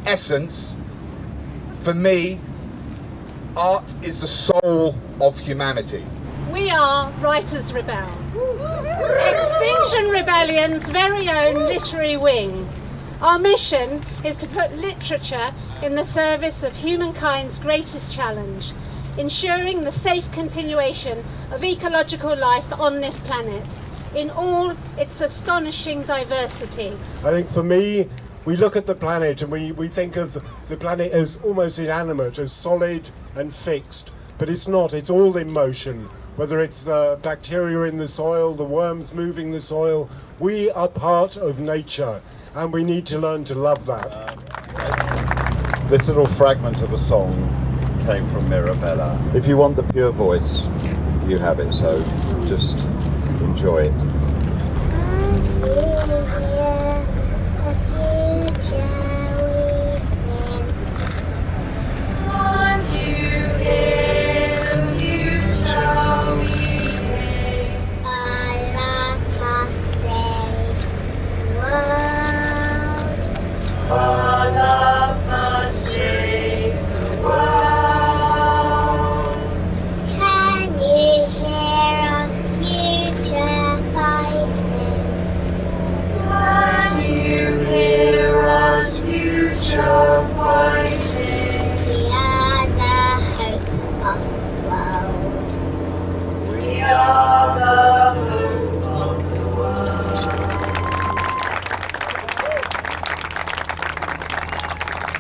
essence, for me, art is the soul of humanity. We are Writers Rebel, Extinction Rebellion's very own literary wing. Our mission is to put literature in the service of humankind's greatest challenge, ensuring the safe continuation of ecological life on this planet in all its astonishing diversity. I think for me, We look at the planet and we think of the planet as almost inanimate, as solid and fixed, but it's not. It's all in motion, whether it's the bacteria in the soil, the worms moving the soil. We are part of nature, and we need to learn to love that. This little fragment of a song came from Mirabella. If you want the pure voice, you have it, so just enjoy it.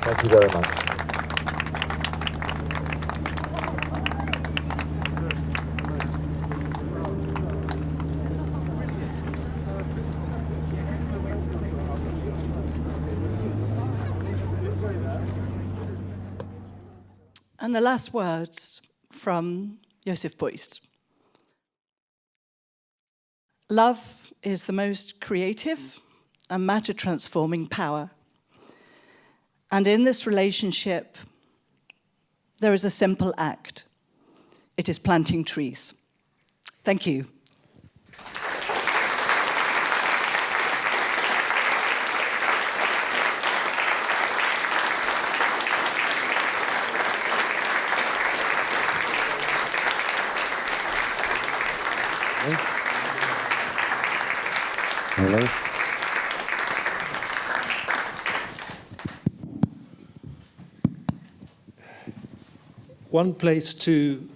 Thank you very much. And the last words from Joseph Beuys. Love is the most creative and matter-transforming power. And in this relationship, there is a simple act. It is planting trees. Thank you. Hello. One place to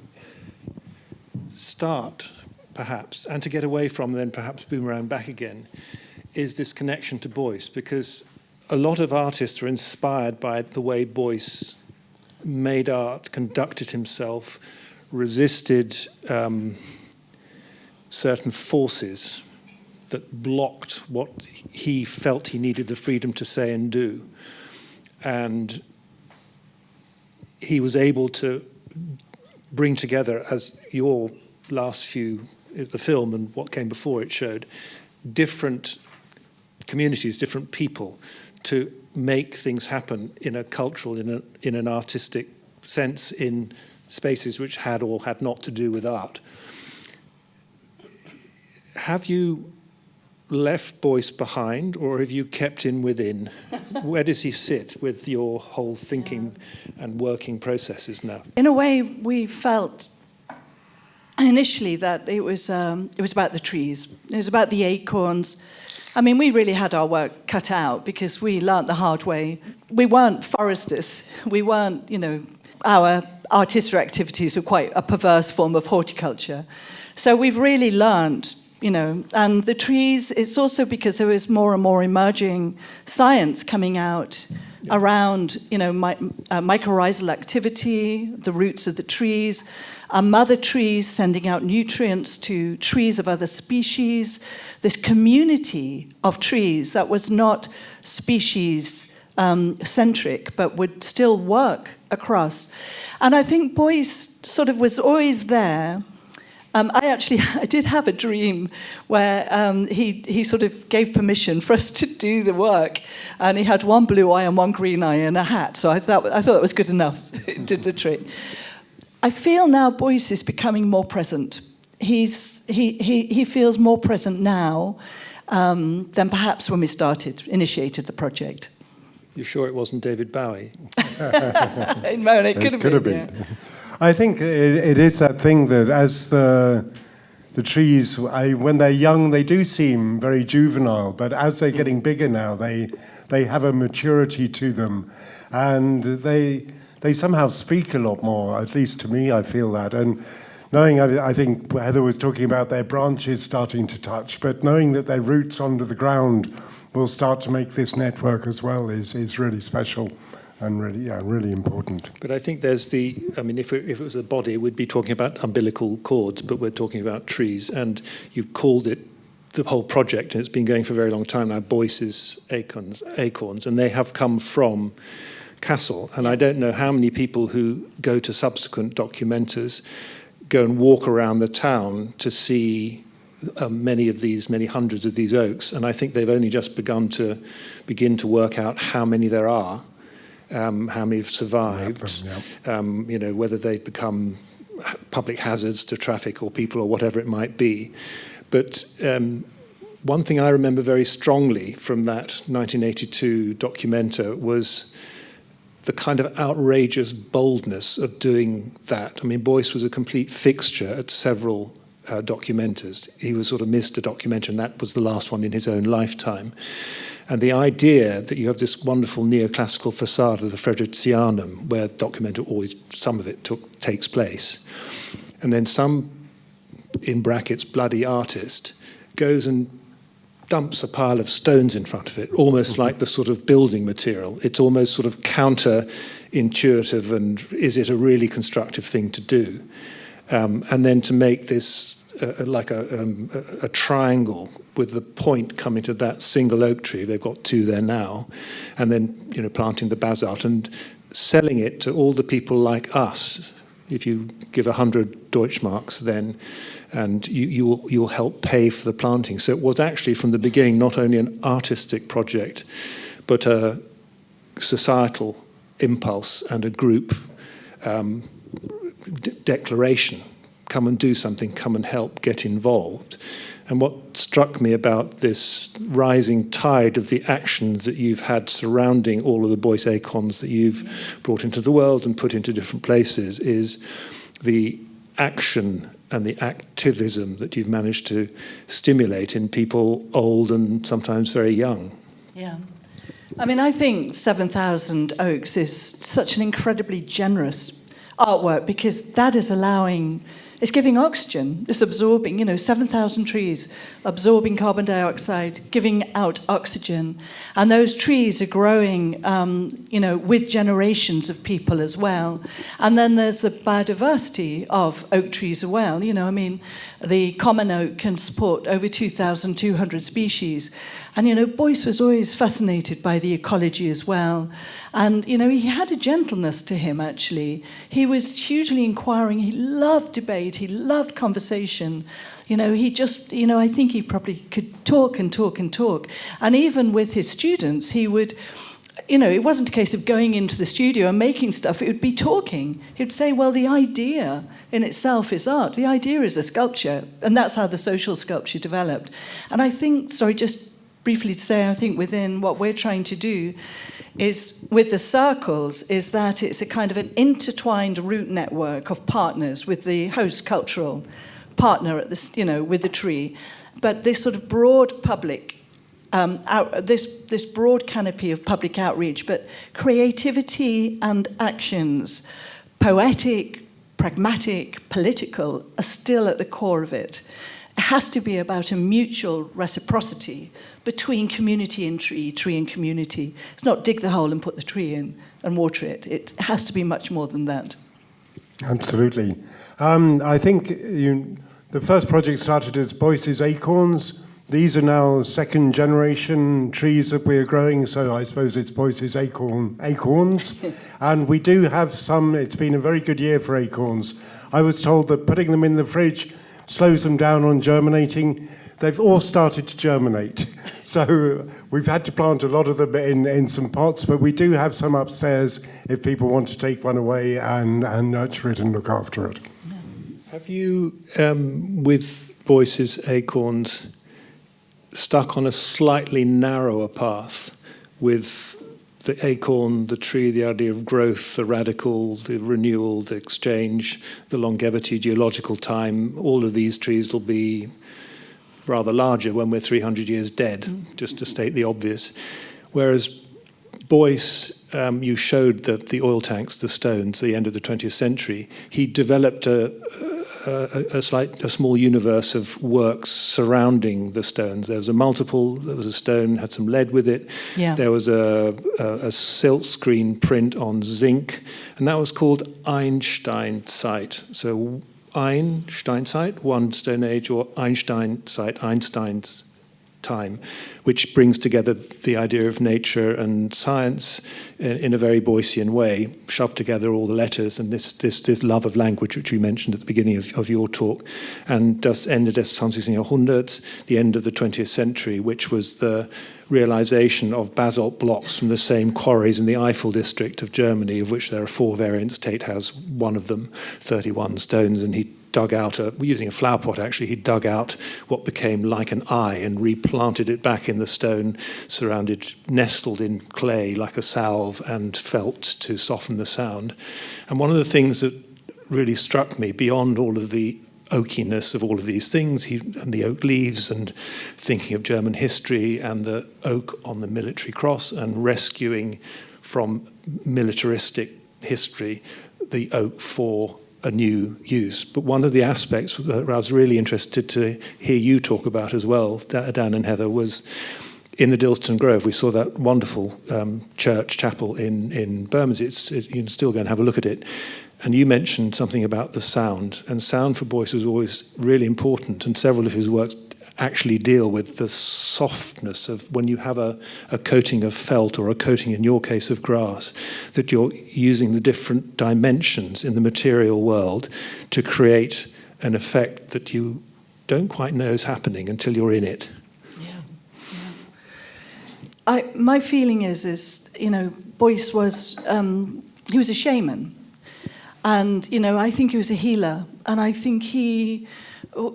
start, perhaps, and to get away from, then perhaps boomerang back again, is this connection to Beuys, because a lot of artists are inspired by the way Beuys made art, conducted himself, resisted certain forces that blocked what he felt he needed the freedom to say and do. And he was able to bring together, as your last few, the film and what came before it showed, different communities, different people, to make things happen in a cultural, in an artistic sense, in spaces which had or had not to do with art. Have you left Beuys behind, or have you kept him within? Where does he sit with your whole thinking and working processes now? In a way, we felt initially that it was about the trees. It was about the acorns. I mean, we really had our work cut out because we learnt the hard way. We weren't foresters. We weren't, our artistic activities were quite a perverse form of horticulture. So we've really learnt, and the trees, it's also because there is more and more emerging science coming out around, mycorrhizal activity, the roots of the trees, mother trees sending out nutrients to trees of other species, this community of trees that was not species centric, but would still work across. And I think Beuys sort of was always there. I did have a dream where he sort of gave permission for us to do the work, and he had one blue eye and one green eye and a hat. So I thought it was good enough. It did the trick. I feel now Beuys is becoming more present. He feels more present now than perhaps when we initiated the project. You sure it wasn't David Bowie? It could have been. Yeah. I think it is that thing that as the trees, when they're young, they do seem very juvenile, but as they're getting bigger now, they have a maturity to them, and they somehow speak a lot more. At least to me, I feel that. And knowing, I think Heather was talking about their branches starting to touch, but knowing that their roots under the ground will start to make this network as well is really special and really important. But I think there's if it was a body, we'd be talking about umbilical cords, but we're talking about trees, and you've called it the whole project, and it's been going for a very long time now, Beuys's Acorns, and they have come from Kassel, and I don't know how many people who go to subsequent documenters go and walk around the town to see many hundreds of these oaks, and I think they've only just begin to work out how many there are, how many have survived, whether they've become public hazards to traffic or people or whatever it might be. But one thing I remember very strongly from that 1982 documenta was the kind of outrageous boldness of doing that. I mean, Beuys was a complete fixture at several documentas. He was sort of Mr. Documenter, and that was the last one in his own lifetime. And the idea that you have this wonderful neoclassical facade of the Friderizianum, where Documenta always, some of it takes place, and then some, in brackets, bloody artist goes and dumps a pile of stones in front of it, almost like the sort of building material. It's almost sort of counterintuitive, and is it a really constructive thing to do? And then to make this like a triangle with the point coming to that single oak tree. They've got two there now, and then planting the basalt and selling it to all the people like us. If you give 100 Deutschmarks, then and you'll help pay for the planting. So it was actually from the beginning not only an artistic project, but a societal impulse and a group declaration. Come and do something, come and help, get involved. And what struck me about this rising tide of the actions that you've had surrounding all of the Beuys Acorns that you've brought into the world and put into different places is the action and the activism that you've managed to stimulate in people old and sometimes very young. Yeah. I mean, I think 7,000 oaks is such an incredibly generous artwork because that is allowing... It's giving oxygen, it's absorbing, 7,000 trees absorbing carbon dioxide, giving out oxygen. And those trees are growing, with generations of people as well. And then there's the biodiversity of oak trees as well. The common oak can support over 2,200 species. And, Beuys was always fascinated by the ecology as well. And, he had a gentleness to him, actually. He was hugely inquiring. He loved debate. He loved conversation. He just, I think he probably could talk and talk and talk. And even with his students, he would, it wasn't a case of going into the studio and making stuff. It would be talking. He'd say, well, the idea in itself is art. The idea is a sculpture. And that's how the social sculpture developed. And I think, just briefly to say, I think within what we're trying to do is, with the circles, is that it's a kind of an intertwined root network of partners with the host cultural partner at this, with the tree. But this sort of broad public, this broad canopy of public outreach, but creativity and actions, poetic, pragmatic, political, are still at the core of it. It has to be about a mutual reciprocity between community and tree and community. It's not dig the hole and put the tree in and water it. It has to be much more than that. Absolutely. I think the first project started as Beuys's Acorns. These are now second generation trees that we're growing, so I suppose it's Beuys's Acorns. And we do have some, it's been a very good year for acorns. I was told that putting them in the fridge slows them down on germinating. They've all started to germinate. So we've had to plant a lot of them in some pots, but we do have some upstairs if people want to take one away and nurture it and look after it. Have you, with Beuys's Acorns, stuck on a slightly narrower path with the acorn, the tree, the idea of growth, the radical, the renewal, the exchange, the longevity, geological time? All of these trees will be rather larger when we're 300 years dead, just to state the obvious. Whereas Beuys, you showed the oil tanks, the stones, the end of the 20th century. He developed a a small universe of works surrounding the stones. There was a stone, had some lead with it. Yeah. There was a silk screen print on zinc, and that was called Einsteinzeit. So Einsteinzeit, one Stone Age, or Einsteinzeit, Einstein's time, which brings together the idea of nature and science in a very Beuysian way, shoved together all the letters and this love of language, which you mentioned at the beginning of your talk, and das Ende des 20. Jahrhunderts, the end of the 20th century, which was the realization of basalt blocks from the same quarries in the Eifel district of Germany, of which there are 4 variants. Tate has one of them, 31 stones, and he dug out, using a flower pot actually, he dug out what became like an eye and replanted it back in the stone, nestled in clay like a salve and felt to soften the sound. And one of the things that really struck me, beyond all of the oakiness of all of these things, and the oak leaves, and thinking of German history, and the oak on the military cross, and rescuing from militaristic history the oak for a new use. But one of the aspects that I was really interested to hear you talk about as well, Dan and Heather, was in the Dilston Grove. We saw that wonderful chapel in Bermondsey. You can still go and have a look at it. And you mentioned something about the sound. And sound for Beuys was always really important. And several of his works actually deal with the softness of when you have a coating of felt, or a coating, in your case, of grass, that you're using the different dimensions in the material world to create an effect that you don't quite know is happening until you're in it. My feeling is Beuys was, he was a shaman. And, I think he was a healer. And I think he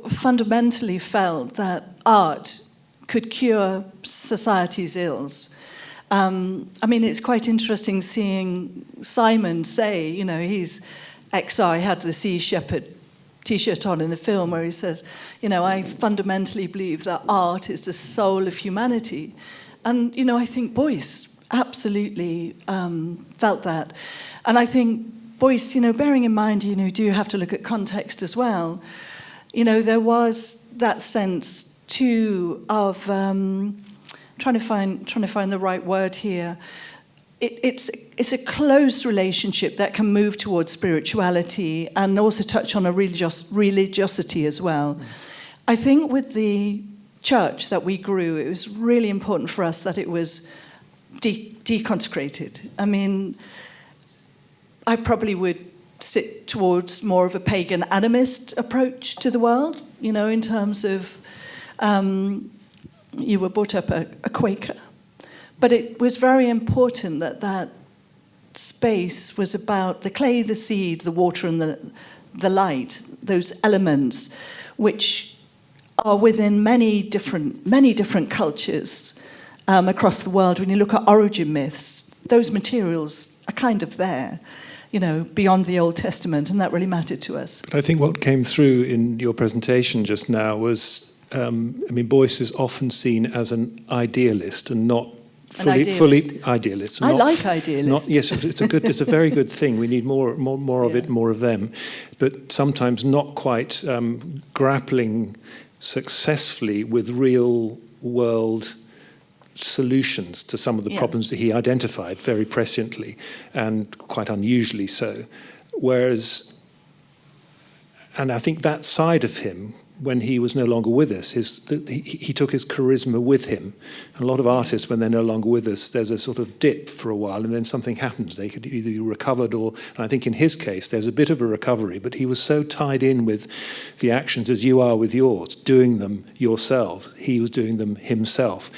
fundamentally felt that art could cure society's ills. It's quite interesting seeing Simon say, he's XR, he had the Sea Shepherd T-shirt on in the film where he says, I fundamentally believe that art is the soul of humanity. And, I think Beuys absolutely felt that. And I think Beuys, bearing in mind, you do have to look at context as well. There was that sense too of trying to find the right word here. It's a close relationship that can move towards spirituality and also touch on a religiosity as well. I think with the church that we grew, it was really important for us that it was deconsecrated. I probably would sit towards more of a pagan animist approach to the world, in terms of you were brought up a Quaker. But it was very important that space was about the clay, the seed, the water, and the light, those elements which are within many different cultures across the world. When you look at origin myths, those materials are kind of there, beyond the Old Testament, and that really mattered to us. But I think what came through in your presentation just now was, Beuys is often seen as an idealist and not fully idealist. I like idealists. Yes, it's a very good thing. We need more of it, more of them. But sometimes not quite grappling successfully with real world solutions to some of the problems that he identified very presciently and quite unusually so. Whereas, and I think that side of him, when he was no longer with us, he took his charisma with him. And a lot of artists, when they're no longer with us, there's a sort of dip for a while, and then something happens. They could either be recovered, and I think in his case, there's a bit of a recovery, but he was so tied in with the actions as you are with yours, doing them yourself. He was doing them himself.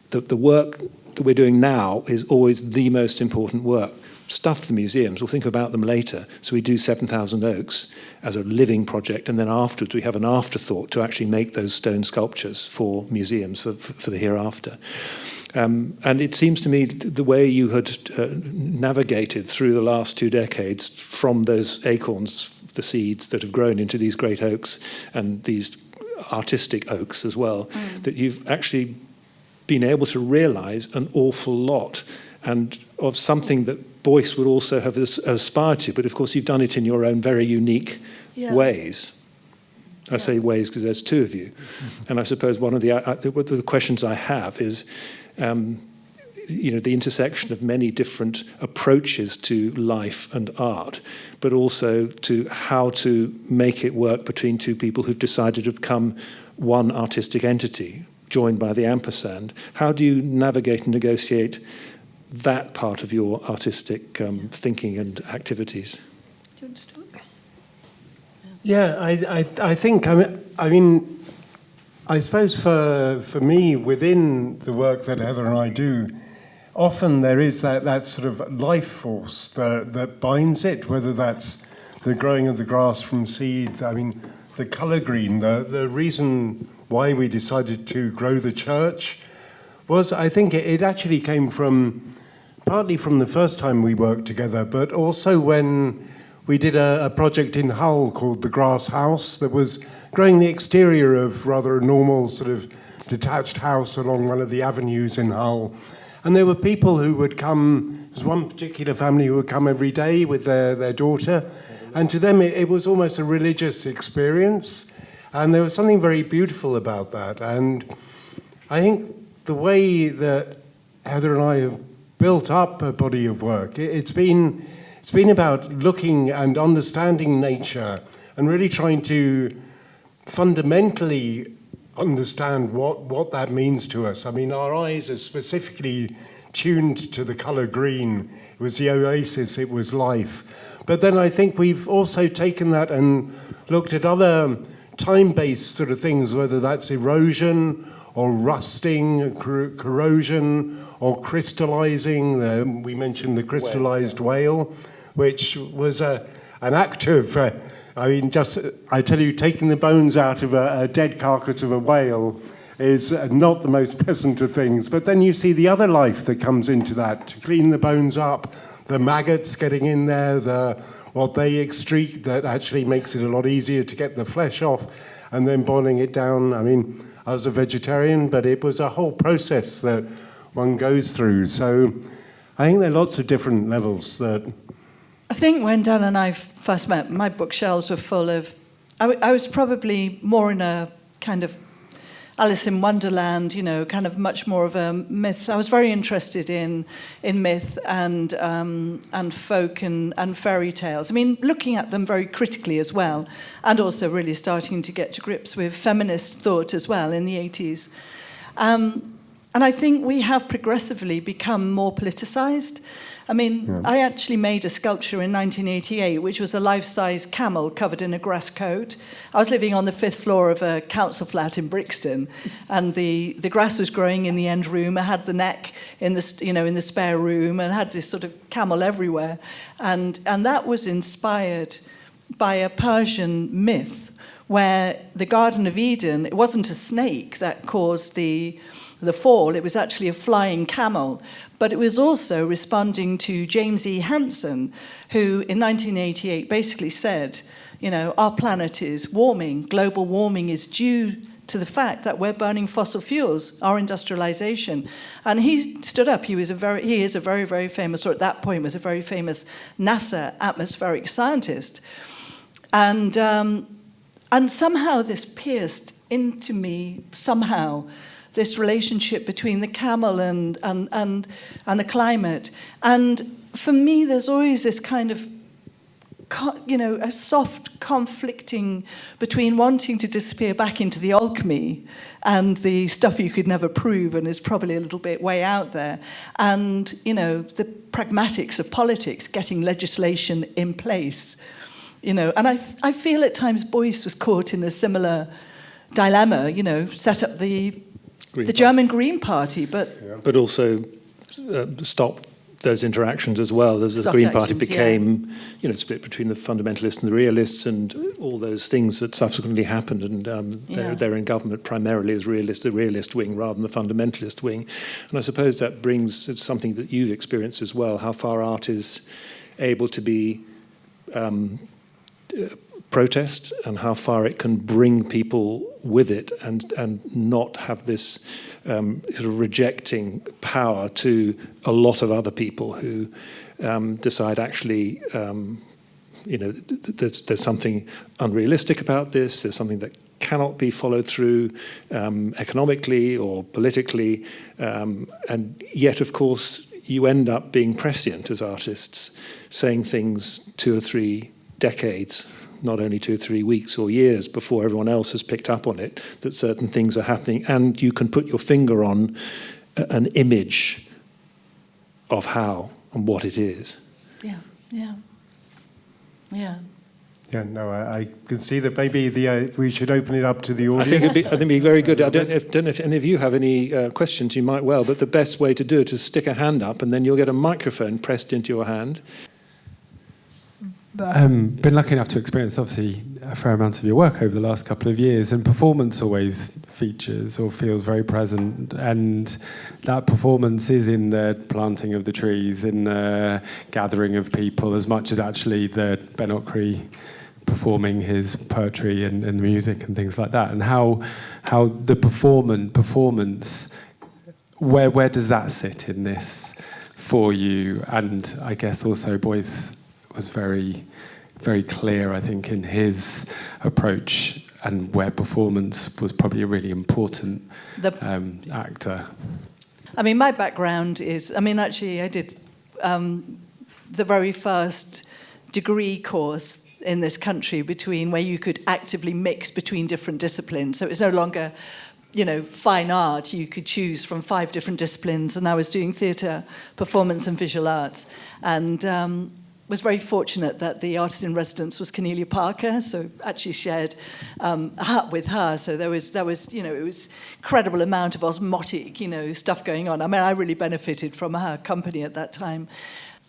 The work that we're doing now is always the most important work. Stuff the museums, we'll think about them later. So we do 7,000 Oaks as a living project, and then afterwards we have an afterthought to actually make those stone sculptures for museums for the hereafter. And it seems to me the way you had navigated through the last 2 decades from those acorns, the seeds that have grown into these great oaks and these artistic oaks as well, that you've actually been able to realize an awful lot, and of something that Beuys would also have aspired to, but of course you've done it in your own very unique ways. I say ways because there's two of you. And I suppose one of the questions I have is, the intersection of many different approaches to life and art, but also to how to make it work between two people who've decided to become one artistic entity, joined by the ampersand. How do you navigate and negotiate that part of your artistic thinking and activities? Do you want to talk? Yeah, I think, I suppose for me, within the work that Heather and I do, often there is that sort of life force that binds it, whether that's the growing of the grass from seed, the colour green. The reason why we decided to grow the church was, I think it actually came partly from the first time we worked together, but also when we did a project in Hull called the Grass House that was growing the exterior of rather a normal sort of detached house along one of the avenues in Hull. And there were people who would come, there was one particular family who would come every day with their daughter, and to them it was almost a religious experience, and there was something very beautiful about that. And I think the way that Heather and I have built up a body of work, it's been about looking and understanding nature and really trying to fundamentally understand what that means to us. Our eyes are specifically tuned to the colour green. It was the oasis, it was life. But then I think we've also taken that and looked at other time-based sort of things, whether that's erosion or rusting, corrosion, or crystallizing. We mentioned the crystallized whale, which was an act of, I tell you, taking the bones out of a dead carcass of a whale is not the most pleasant of things. But then you see the other life that comes into that, to clean the bones up, the maggots getting in there, what they excrete that actually makes it a lot easier to get the flesh off, and then boiling it down. I was a vegetarian, but it was a whole process that one goes through. So I think there are lots of different levels that... I think when Dan and I first met, my bookshelves were full of... I was probably more in a kind of Alice in Wonderland, kind of much more of a myth. I was very interested in myth and folk and fairy tales. Looking at them very critically as well, and also really starting to get to grips with feminist thought as well in the 80s. And I think we have progressively become more politicized. I actually made a sculpture in 1988, which was a life-size camel covered in a grass coat. I was living on the 5th floor of a council flat in Brixton, and the grass was growing in the end room. I had the neck in the spare room, and had this sort of camel everywhere. And that was inspired by a Persian myth where the Garden of Eden, it wasn't a snake that caused the fall, it was actually a flying camel. But it was also responding to James E. Hansen, who in 1988 basically said, our planet is warming. Global warming is due to the fact that we're burning fossil fuels, our industrialization. And he stood up. He is a very, very famous, or at that point was a very famous NASA atmospheric scientist. And somehow this pierced into me, this relationship between the camel and the climate. And for me, there's always this kind of, a soft conflicting between wanting to disappear back into the alchemy and the stuff you could never prove and is probably a little bit way out there, and, the pragmatics of politics, getting legislation in place. And I feel at times Beuys was caught in a similar dilemma, set up the German Green Party, but also stop those interactions as well. As the Green Party became, split between the fundamentalists and the realists, and all those things that subsequently happened. And they're in government primarily as the realist wing rather than the fundamentalist wing. And I suppose that brings something that you've experienced as well: how far art is able to be protest, and how far it can bring people with it, and not have this sort of rejecting power to a lot of other people who decide actually there's something unrealistic about this. There's something that cannot be followed through economically or politically, and yet, of course, you end up being prescient as artists, saying things 2 or 3 decades, not only 2 or 3 weeks or years before everyone else has picked up on it, that certain things are happening, and you can put your finger on an image of how and what it is. Yeah, yeah, yeah. Yeah, no, I can see that maybe we should open it up to the audience. I think it'd be very good. I don't know if any of you have any questions. You might well, but the best way to do it is stick a hand up, and then you'll get a microphone pressed into your hand. Been lucky enough to experience, obviously, a fair amount of your work over the last couple of years, and performance always features or feels very present, and that performance is in the planting of the trees, in the gathering of people, as much as actually the Ben Ackroyd performing his poetry and music and things like that, and how the performance, where does that sit in this for you? And I guess also Beuys was very, very clear, I think, in his approach, and where performance was probably a really important actor. I mean, my background is, actually I did the very first degree course in this country where you could actively mix between different disciplines. So it was no longer, fine art. You could choose from 5 different disciplines, and I was doing theatre, performance and visual arts. And was very fortunate that the artist in residence was Cornelia Parker, so actually shared a hut with her. So there was it was incredible amount of osmotic, stuff going on. I really benefited from her company at that time.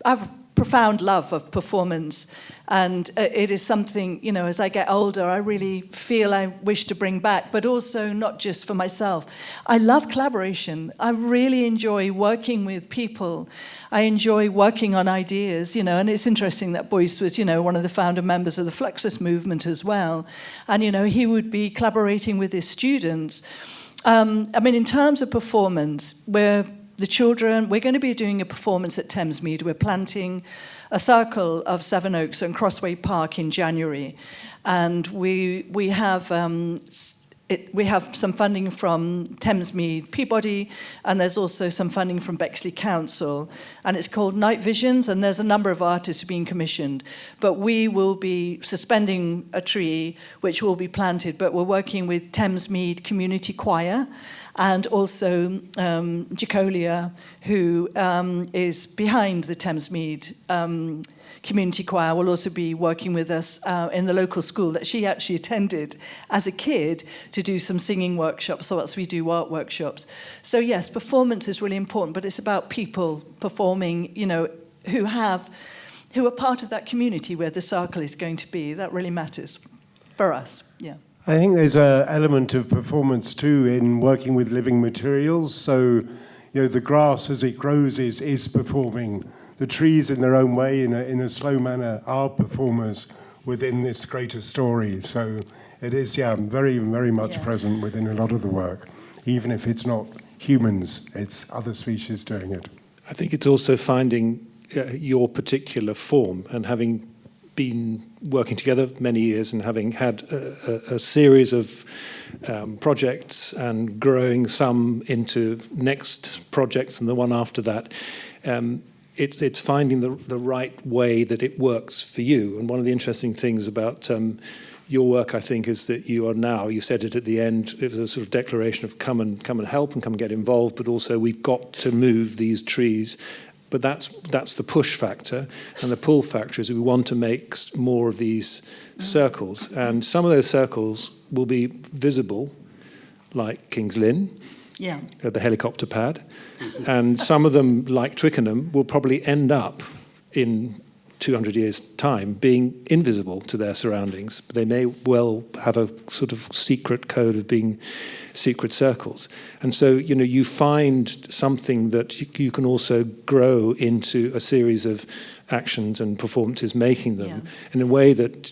I have a profound love of performance, and it is something, as I get older, I really feel I wish to bring back, but also not just for myself. I love collaboration. I really enjoy working with people. I enjoy working on ideas, and it's interesting that Beuys was, one of the founder members of the Fluxus movement as well. And, he would be collaborating with his students. In terms of performance, we're going to be doing a performance at Thamesmead. We're planting a circle of Sevenoaks and Crossway Park in January. And we have some funding from Thamesmead Peabody, and there's also some funding from Bexley Council. And it's called Night Visions, and there's a number of artists being commissioned. But we will be suspending a tree, which will be planted, but we're working with Thamesmead Community Choir, and also Jacolia, who is behind the Thamesmead Community Choir, will also be working with us in the local school that she actually attended as a kid to do some singing workshops, so that's we do art workshops. So yes, performance is really important, but it's about people performing, who are part of that community where the circle is going to be. That really matters for us, yeah. I think there's an element of performance too in working with living materials. So, the grass as it grows is performing. The trees in their own way, in a slow manner, are performers within this greater story. So it is, very, very much present within a lot of the work. Even if it's not humans, it's other species doing it. I think it's also finding your particular form, and having been working together many years and having had a series of projects and growing some into next projects and the one after that, it's finding the right way that it works for you. And one of the interesting things about your work, I think, is that you said it at the end, it was a sort of declaration of come and help and come and get involved, but also we've got to move these trees. But that's the push factor, and the pull factor is we want to make more of these circles, and some of those circles will be visible, like King's Lynn, the helicopter pad, and some of them, like Twickenham, will probably end up in 200 years' time being invisible to their surroundings. They may well have a sort of secret code of being secret circles. And so, you find something that you can also grow into a series of actions and performances, making them in a way that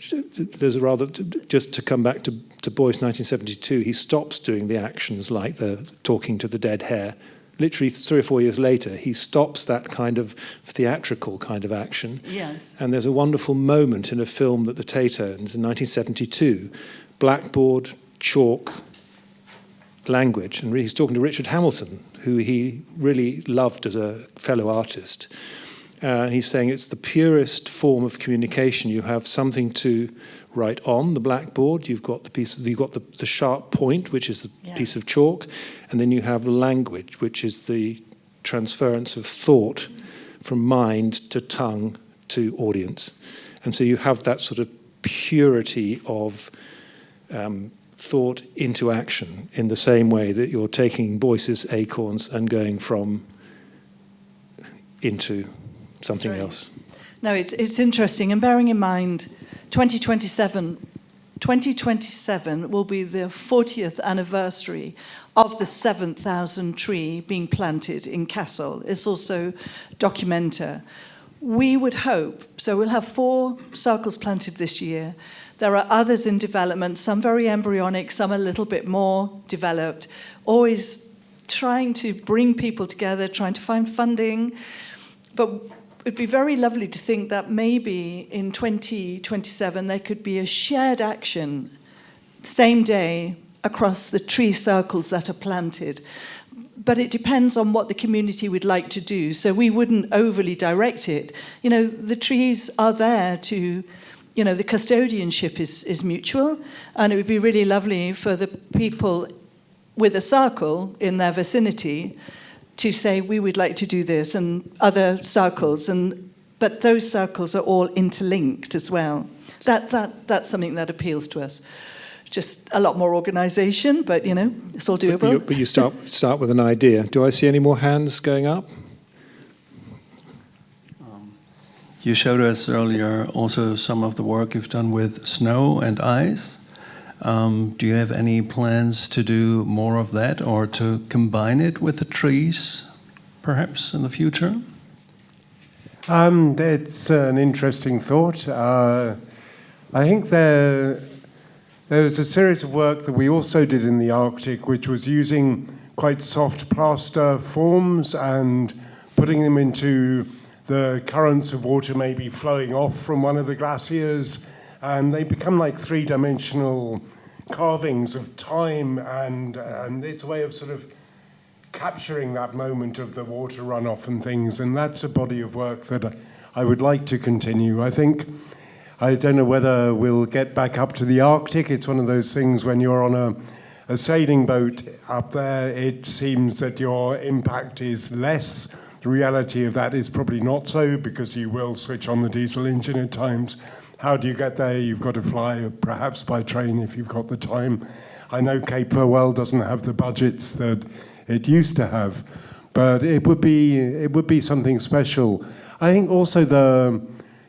there's a rather, just to come back to Beuys 1972, he stops doing the actions like the talking to the dead hare literally 3 or 4 years later, he stops that kind of theatrical kind of action. Yes. And there's a wonderful moment in a film that the Tate owns in 1972, blackboard, chalk, language. And he's talking to Richard Hamilton, who he really loved as a fellow artist. He's saying it's the purest form of communication. You have something to write on the blackboard. You've got the sharp point, which is the piece of chalk, and then you have language, which is the transference of thought from mind to tongue to audience. And so you have that sort of purity of thought into action in the same way that you're taking Beuys's Acorns and going from into something else. No, it's interesting, and bearing in mind 2027 will be the 40th anniversary of the 7,000 tree being planted in Kassel. It's also Documenta. We would hope, so we'll have 4 circles planted this year. There are others in development, some very embryonic, some a little bit more developed, always trying to bring people together, trying to find funding. But it'd be very lovely to think that maybe in 2027 there could be a shared action, same day, across the tree circles that are planted. But it depends on what the community would like to do, so we wouldn't overly direct it. You know, the trees are there to, you know, the custodianship is mutual, and it would be really lovely for the people with a circle in their vicinity to say, we would like to do this, and other circles, but those circles are all interlinked as well. That's something that appeals to us. Just a lot more organisation, but, you know, it's all doable. But you start with an idea. Do I see any more hands going up? You showed us earlier also some of the work you've done with snow and ice. Do you have any plans to do more of that or to combine it with the trees, perhaps, in the future? It's an interesting thought. I think there was a series of work that we also did in the Arctic, which was using quite soft plaster forms and putting them into the currents of water maybe flowing off from one of the glaciers, and they become like three-dimensional carvings of time, and it's a way of sort of capturing that moment of the water runoff and things, and that's a body of work that I would like to continue. I don't know whether we'll get back up to the Arctic. It's one of those things when you're on a sailing boat up there, it seems that your impact is less. The reality of that is probably not so, because you will switch on the diesel engine at times. How do you get there? You've got to fly, perhaps by train if you've got the time. I know Cape Farewell doesn't have the budgets that it used to have, but it would be something special. I think also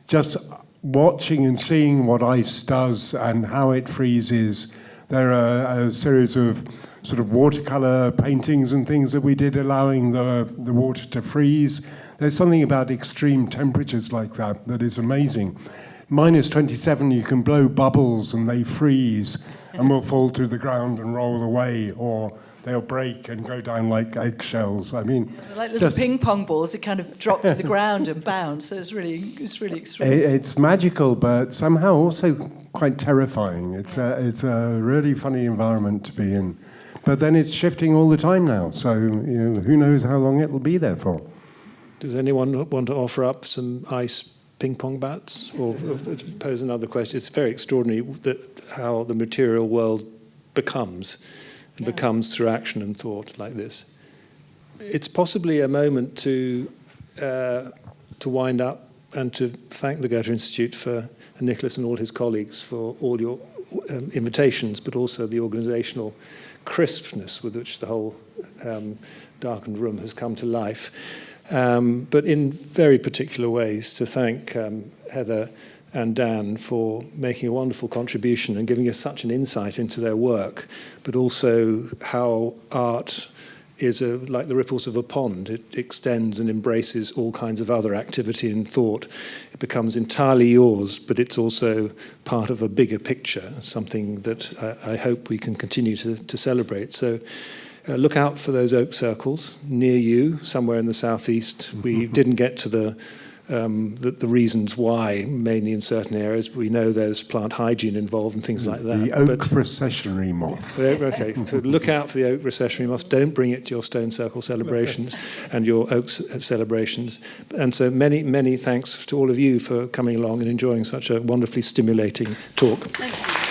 just watching and seeing what ice does and how it freezes. There are a series of sort of watercolor paintings and things that we did allowing the water to freeze. There's something about extreme temperatures like that is amazing. -27, you can blow bubbles and they freeze and will fall to the ground and roll away, or they'll break and go down like eggshells. I mean, they're like little ping pong balls that kind of drop to the ground and bounce. So it's really extreme. It's magical, but somehow also quite terrifying. It's a really funny environment to be in. But then it's shifting all the time now, so who knows how long it'll be there for. Does anyone want to offer up some ice ping pong bats, or pose another question? It's very extraordinary how the material world becomes through action and thought like this. It's possibly a moment to wind up and to thank the Goethe Institute and Nicholas and all his colleagues for all your invitations, but also the organisational crispness with which the whole darkened room has come to life. But in very particular ways to thank Heather and Dan for making a wonderful contribution and giving us such an insight into their work, but also how art is like the ripples of a pond. It extends and embraces all kinds of other activity and thought. It becomes entirely yours, but it's also part of a bigger picture, something that I hope we can continue to celebrate. So look out for those oak circles near you, somewhere in the southeast. We didn't get to the reasons why, mainly in certain areas. We know there's plant hygiene involved and things like that. The oak processionary moth. Okay, so look out for the oak processionary moth. Don't bring it to your stone circle celebrations and your oak celebrations. And so many thanks to all of you for coming along and enjoying such a wonderfully stimulating talk. Thank you.